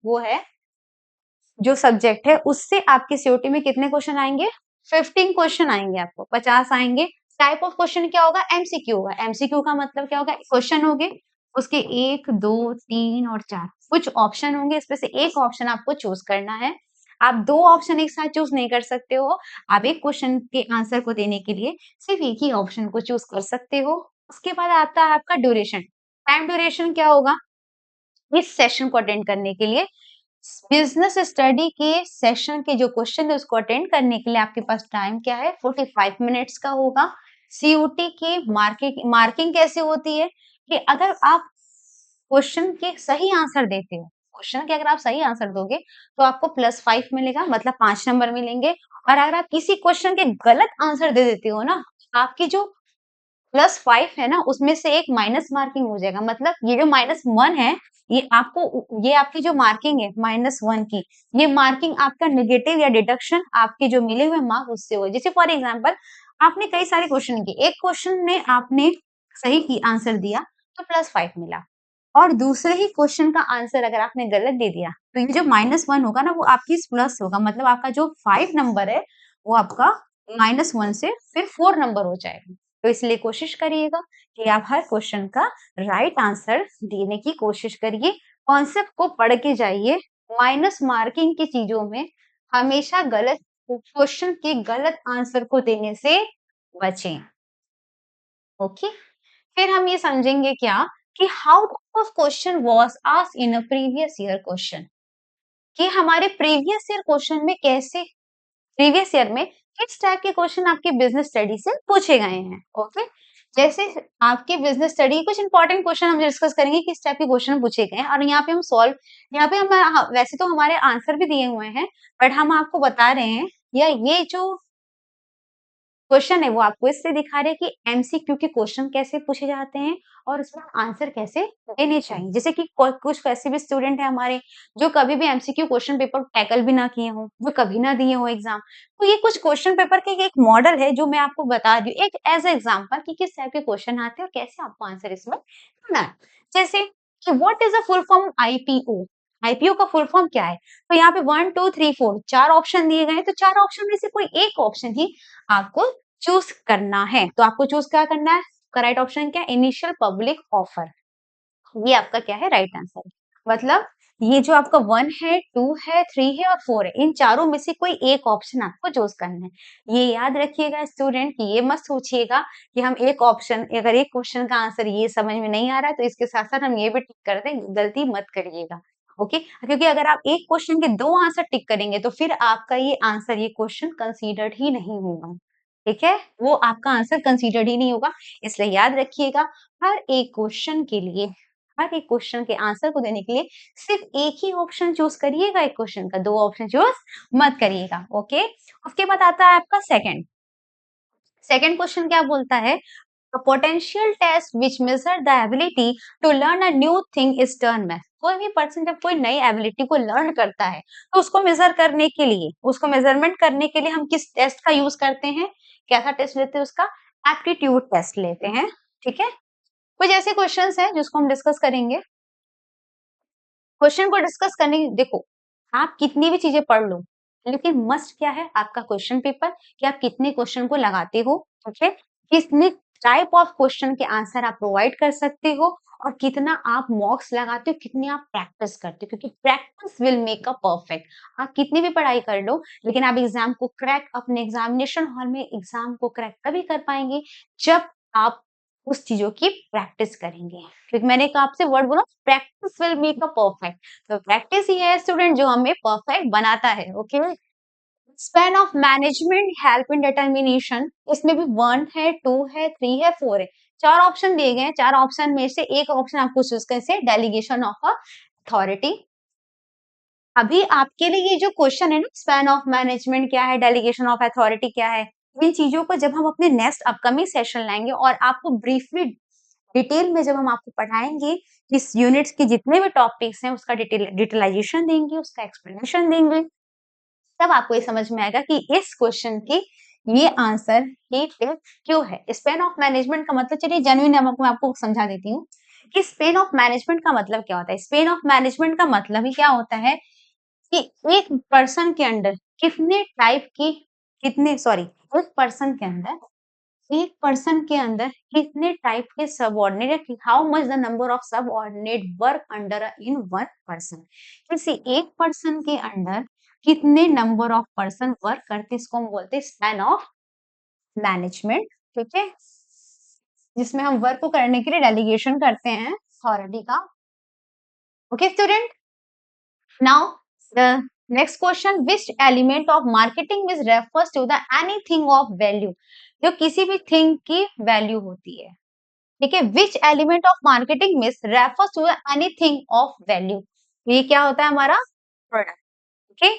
वो है, जो सब्जेक्ट है उससे आपके सीओटी में कितने क्वेश्चन आएंगे? 15 क्वेश्चन आएंगे आपको, 50 आएंगे। टाइप ऑफ क्वेश्चन क्या होगा? एमसीक्यू होगा। एमसीक्यू का मतलब क्या होगा? क्वेश्चन होंगे, उसके 1 2 3 और 4 कुछ ऑप्शन होंगे, इसमें से एक ऑप्शन आपको चूज करना है। आप 2 ऑप्शन एक साथ चूज नहीं कर सकते हो। आप एक क्वेश्चन के आंसर को देने के लिए सिर्फ एक ही ऑप्शन को चूज कर सकते हो। उसके बाद आता है आपका ड्यूरेशन। टाइम ड्यूरेशन क्या होगा? इस सेशन को अटेंड करने के लिए, बिजनेस स्टडी के सेशन के जो क्वेश्चन है उसको अटेंड करने के लिए आपके पास टाइम क्या है? 45 मिनट्स का होगा। सीयूटी की मार्किंग मार्किंग कैसे होती है कि अगर आप क्वेश्चन के सही आंसर देते हो, क्वेश्चन के अगर आप सही आंसर दोगे तो आपको +5 मिलेगा, मतलब 5 नंबर मिलेंगे। और अगर आप किसी क्वेश्चन के गलत आंसर दे देते हो ना, आपकी जो +5 है ना, उसमें से एक माइनस मार्किंग हो जाएगा। मतलब ये जो -1 है, ये आपकी जो मार्किंग है -1 की, ये मार्किंग आपका नेगेटिव या डिडक्शन आपके जो मिले हुए मार्क उससे हो। जैसे फॉर एग्जांपल आपने कई सारे क्वेश्चन किए, एक क्वेश्चन में आपने सही की आंसर दिया तो +5 मिला, और दूसरे ही क्वेश्चन का आंसर अगर आपने गलत दे दिया तो ये जो -1 होगा ना, वो आपकी प्लस होगा। मतलब आपका जो 5 नंबर है वो आपका -1 से फिर 4 नंबर हो जाएगा। तो इसलिए कोशिश करिएगा कि आप हर क्वेश्चन का राइट आंसर देने की कोशिश करिए। कॉन्सेप्ट को पढ़ के जाइए। माइनस मार्किंग की चीजों में हमेशा गलत क्वेश्चन के गलत आंसर को देने से बचें। ओके, फिर हम ये समझेंगे क्या कि how of question was asked in a previous year question, कि हमारे प्रीवियस ईयर क्वेश्चन में कैसे, प्रीवियस ईयर में किस टाइप के क्वेश्चन आपके बिजनेस स्टडी से पूछे गए हैं। ओके, जैसे आपके बिजनेस स्टडी कुछ इंपॉर्टेंट क्वेश्चन हम डिस्कस करेंगे किस टाइप के क्वेश्चन पूछे गए हैं, और यहाँ पे हम सॉल्व, यहाँ पे हम वैसे तो हमारे आंसर भी दिए हुए हैं, बट हम आपको बता रहे हैं, या ये जो क्वेश्चन है वो आपको इससे दिखा रहे हैं कि एमसीक्यू के क्वेश्चन कैसे पूछे जाते हैं और उसमें आंसर कैसे देने चाहिए। जैसे कि कुछ ऐसे भी स्टूडेंट है हमारे जो कभी भी एमसीक्यू क्वेश्चन पेपर टैकल भी ना किए हों, जो कभी ना दिए हो एग्जाम। तो ये कुछ क्वेश्चन पेपर के एक मॉडल है जो मैं आपको बता रही हूँ, एक एज एग्जाम्पल कि किस टाइप के क्वेश्चन आते हैं और कैसे आपको आंसर इसमें करना है। जैसे कि what is the full form IPO, IPO का फुल फॉर्म क्या है? तो यहाँ पे 1 2 3 4 4 ऑप्शन दिए गए हैं, तो 4 ऑप्शन में से कोई एक ऑप्शन ही आपको चूज करना है। तो आपको चूज क्या करना है? का राइट ऑप्शन क्या है? Initial public offer. ये आपका क्या है? Right answer. मतलब ये जो आपका 1 है, 2 है, 3 है और 4 है, इन चारों में से कोई एक ऑप्शन आपको चूज़ करना है। ये याद रखिएगा स्टूडेंट कि ये मत सोचिएगा कि हम एक ऑप्शन अगर एक क्वेश्चन का आंसर ये समझ में नहीं आ रहा है तो इसके साथ-साथ हम ये भी टिक कर दें, गलती मत करिएगा। ओके? क्योंकि अगर आप एक क्वेश्चन के 2 आंसर टिक करेंगे तो फिर आपका ये आंसर ये क्वेश्चन कंसीडर्ड ही नहीं होगा। ठीक है? वो आपका आंसर कंसीडर्ड ही नहीं होगा। इसलिए याद रखिएगा हर एक क्वेश्चन के लिए हर एक क्वेश्चन के आंसर को देने के लिए सिर्फ एक ही ऑप्शन चूज करिएगा एक क्वेश्चन का, 2 ऑप्शन चूज मत करिएगा। ओके? उसके बाद आता है आपका सेकंड। सेकंड क्वेश्चन क्या बोलता है? A potential test which measure the ability to learn a new thing is termed math. कोई भी पर्सन जब कोई नई एबिलिटी को लर्न करता है तो उसको मेजर करने के लिए उसको मेजरमेंट करने के लिए हम किस टेस्ट का यूज करते हैं? कैसा टेस्ट लेते हैं? उसका एप्टीट्यूड टेस्ट लेते हैं। ठीक है? कुछ ऐसे क्वेश्चंस हैं जिसको हम डिस्कस करेंगे। क्वेश्चन को डिस्कस करने देखो, आप कितनी भी चीजें पढ़ लो, लेकिन मस्ट क्या है आपका क्वेश्चन पेपर कि आप कितने क्वेश्चन को लगाते हो, ओके? कितने टाइप ऑफ क्वेश्चन के आंसर आप प्रोवाइड कर सकते हो और कितना आप मॉक्स लगाते हो, कितनी आप प्रैक्टिस करते हो, क्योंकि practice will make a perfect. आप कितनी भी पढ़ाई कर लो, लेकिन आप एग्जाम को क्रैक अपने एग्जामिनेशन हॉल में एग्जाम को क्रैक तभी कर पाएंगे जब आप उस चीजों की प्रैक्टिस करेंगे। क्योंकि मैंने कहा आपसे वर्ड बोला practice will make a perfect. तो प्रैक्टिस ही है स्टूडेंट जो हमें परफेक्ट बनाता है। Okay? Span of management help in determination, इसमें भी 1 है, 2 है, 3 है, 4 है। 4 ऑप्शन दिए गए हैं, 4 ऑप्शन में से एक ऑप्शन आपको चूज करना है, डेलीगेशन ऑफ अथॉरिटी। अभी आपके लिए ये जो क्वेश्चन है ना, स्पैन ऑफ मैनेजमेंट क्या है, डेलीगेशन ऑफ अथॉरिटी क्या है, इन चीजों को जब हम अपने नेक्स्ट अपकमिंग सेशन लाएंगे और आपको ब्रीफली डिटेल में जब हम आपको पढ़ाएंगे, इस यूनिट्स के जितने भी टॉपिक्स हैं उसका डिटेलाइजेशन देंगे, उसका एक्सप्लेनेशन देंगे, तब आपको ये समझ में आएगा कि इस क्वेश्चन की ये आंसर ही फिर क्यों है। स्पेन ऑफ मैनेजमेंट का मतलब, चलिए जेन्युइन मैं आपको समझा देती हूँ कि स्पेन ऑफ मैनेजमेंट का मतलब क्या होता है। स्पेन ऑफ मैनेजमेंट का मतलब ही क्या होता है कि एक पर्सन के अंडर कितने टाइप की कितने सॉरी एक पर्सन के अंदर एक पर्सन के अंदर कितने टाइप के subordinate, how much the number of subordinate work under in one person. किसी एक पर्सन के अंडर कितने नंबर ऑफ पर्सन वर्क करते, इसको हम बोलते हैं स्पैन ऑफ मैनेजमेंट। ठीक है? जिसमें हम वर्क को करने के लिए डेलीगेशन करते हैं अथॉरिटी का। Okay student, now the next question, which element of marketing is refers to the anything of value, जो किसी भी थिंग की वैल्यू होती है। ठीक है? Which element of marketing means refers to anything of value. ये क्या होता है हमारा प्रोडक्ट। ओके?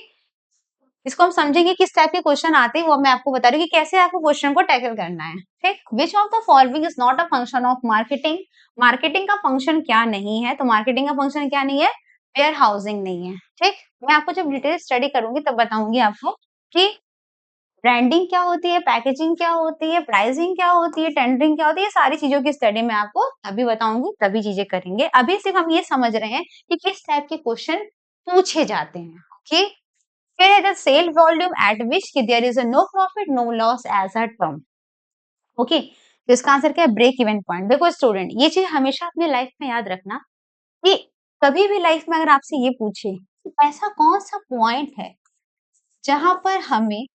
इसको हम समझेंगे किस टाइप के क्वेश्चन आते हैं, वो मैं आपको बता रही हूँ कि कैसे आपको क्वेश्चन को टैकल करना है। ठीक? Which of the following is not a function of marketing. Marketing का फंक्शन क्या नहीं है? तो मार्केटिंग का फंक्शन क्या नहीं है? वेयर हाउसिंग नहीं है। ठीक? मैं आपको जब डिटेल स्टडी करूंगी तब बताऊंगी आपको कि ब्रांडिंग क्या होती है, पैकेजिंग क्या होती है, प्राइसिंग क्या होती है, टेंडरिंग क्या होती है, ये सारी चीजों की स्टडी मैं आपको अभी बताऊंगी, तभी चीजें करेंगे। अभी सिर्फ हम ये समझ रहे हैं कि किस टाइप के क्वेश्चन पूछे जाते हैं। ओके? फिर है the sale volume at which there is no profit no loss as a term. Okay? तो इसका आंसर क्या है? Break even point. देखो स्टूडेंट, ये चीज हमेशा अपने लाइफ में याद रखना कि कभी भी लाइफ में अगर आपसे ये पूछे ऐसा कौन सा पॉइंट है जहां पर हमें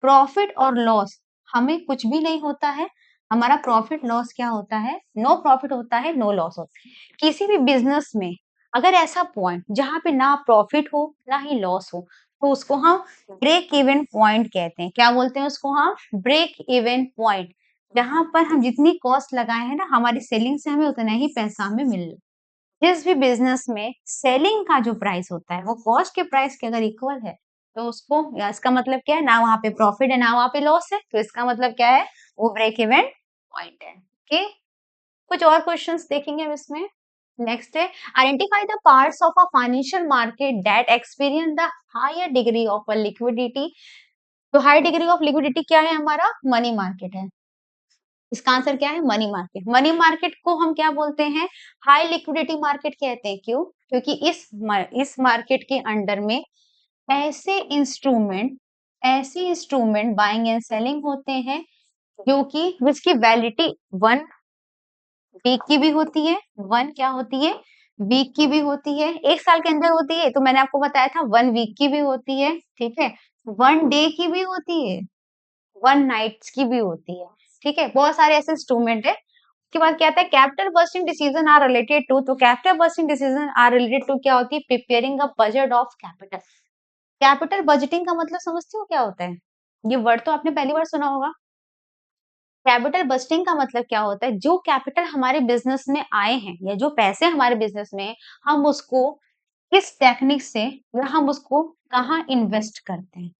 प्रॉफिट और लॉस, हमें कुछ भी नहीं होता है, हमारा प्रॉफिट लॉस क्या होता है? नो प्रॉफिट होता है, नो लॉस होता है। किसी भी बिजनेस में अगर ऐसा पॉइंट जहां पे ना प्रॉफिट हो ना ही लॉस हो, तो उसको हम ब्रेक इवन पॉइंट कहते हैं। क्या बोलते हैं उसको हम? Break even point. जहां पर हम जितनी कॉस्ट लगाए हैं ना, हमारी सेलिंग से हमें उतना ही पैसा हमें मिल रहा है। जिस भी बिजनेस में सेलिंग का जो प्राइस होता है वो कॉस्ट के प्राइस के अगर इक्वल है, तो उसको इसका मतलब क्या है? ना वहां पे प्रॉफिट है ना वहां पे लॉस है, तो इसका मतलब क्या है? वो ब्रेक इवन पॉइंट है। ओके? कुछ और क्वेश्चंस देखेंगे हम इसमें। नेक्स्ट है, identify the parts of a financial market that experience the higher degree of a liquidity. तो हाई डिग्री ऑफ लिक्विडिटी क्या है? हमारा मनी मार्केट है। इसका आंसर क्या है? Money market. मनी मार्केट को हम क्या बोलते हैं? हाई लिक्विडिटी मार्केट कहते हैं। क्यों? क्योंकि इस मार्केट के अंडर में ऐसे इंस्ट्रूमेंट बाइंग एंड सेलिंग होते हैं जो कि जिसकी वैलिडिटी 1 वीक की भी होती है, 1 क्या होती है? वीक की भी होती है, 1 साल के अंदर होती है, तो मैंने आपको बताया था 1 वीक की भी होती है, ठीक है? 1 डे की भी होती है, 1 नाइट्स की भी होती है, ठीक है? बहुत सारे ऐसे इंस्ट्रूमेंट है। उसके बाद क्या आता है capital budgeting decision are related to तो capital budgeting decision are related to क्या होती है preparing a budget of capital. Capital budgeting का मतलब समझते हो क्या होता है? ये वर्ड तो आपने पहली बार सुना होगा। कैपिटल बस्टिंग का मतलब क्या होता है जो कैपिटल हमारे बिजनेस में आए हैं या जो पैसे हमारे बिजनेस में हैं, हम उसको किस टेक्निक से या हम उसको कहाँ इन्वेस्ट करते हैं।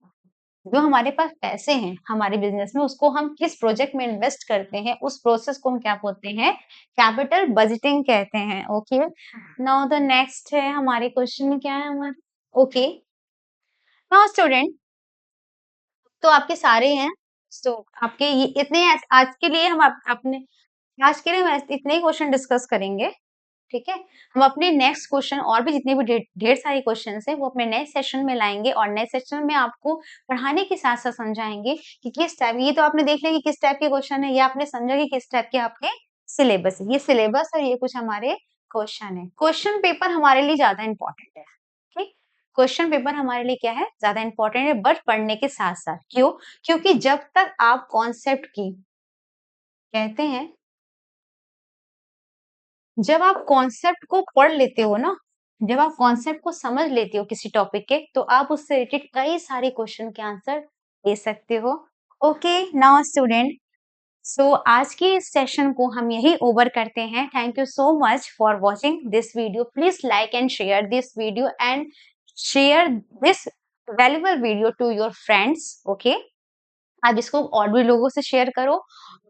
जो हमारे पास पैसे हैं हमारे बिजनेस में उसको हम किस प्रोजेक्ट में इन्वेस्ट करते हैं उस प्रोसेस को हम क्या बोलते हैं कैपिटल बजटिंग कहते हैं। ओके नाउ द नेक्स्ट है हमारे क्वेश्चन में क्या है हमारे ओके नाउ स्टूडेंट तो आपके सारे हैं तो आपके ये इतने आज के लिए हम अपने आज के लिए हम इतने ही क्वेश्चन डिस्कस करेंगे ठीक है हम अपने नेक्स्ट क्वेश्चन और भी जितने भी ढेर सारे क्वेश्चन है वो अपने नए सेशन में लाएंगे और नए सेशन में आपको पढ़ाने के साथ साथ समझाएंगे कि किस टाइप ये तो आपने देख लिया कि किस टाइप के क्वेश्चन है ये आपने समझा कि किस टाइप के आपके सिलेबस है ये सिलेबस और ये कुछ हमारे क्वेश्चन है क्वेश्चन पेपर हमारे लिए ज्यादा इंपॉर्टेंट है ठीक क्वेश्चन पेपर हमारे लिए क्या है ज्यादा इंपॉर्टेंट है बट पढ़ने के साथ साथ क्यों क्योंकि जब तक आप कॉन्सेप्ट की कहते हैं जब आप कॉन्सेप्ट को पढ़ लेते हो ना जब आप कॉन्सेप्ट को समझ लेते हो किसी टॉपिक के तो आप उससे रिलेटेड कई सारे क्वेश्चन के आंसर दे सकते हो ओके नाउ स्टूडेंट सो आज के इस सेशन को हम यही ओवर करते हैं thank you so much for watching this video please like and share this video and share this valuable video to your friends okay आप इसको और भी लोगों से शेयर करो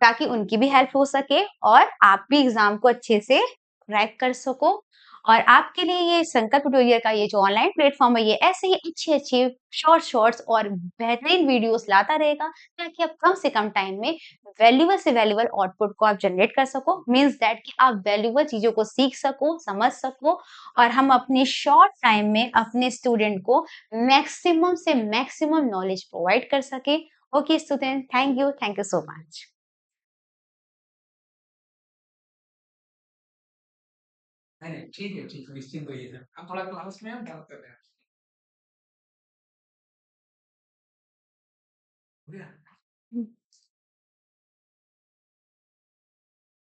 ताकि उनकी भी हेल्प हो सके और आप भी एग्जाम को अच्छे से क्रैक कर सको और आपके लिए ये संकल्प ट्यूटोरियल का ये जो ऑनलाइन प्लेटफॉर्म है ये ऐसे ही अच्छे अच्छे शॉर्ट्स और बेहतरीन वीडियोस लाता रहेगा ताकि आप कम से कम टाइम में वैल्यूबल से वैल्यूबल आउटपुट को आप जनरेट कर सको मीन्स दैट कि आप वैल्यूबल चीजों को सीख सको समझ सको और हम अपने शॉर्ट टाइम में अपने स्टूडेंट को मैक्सिमम से मैक्सिमम नॉलेज प्रोवाइड कर सके Okay, student. Thank you. Thank you so much. नहीं नहीं ठीक है निश्चिंत होइए सर आप थोड़ा क्लास में डाउट कर रहे हैं हो गया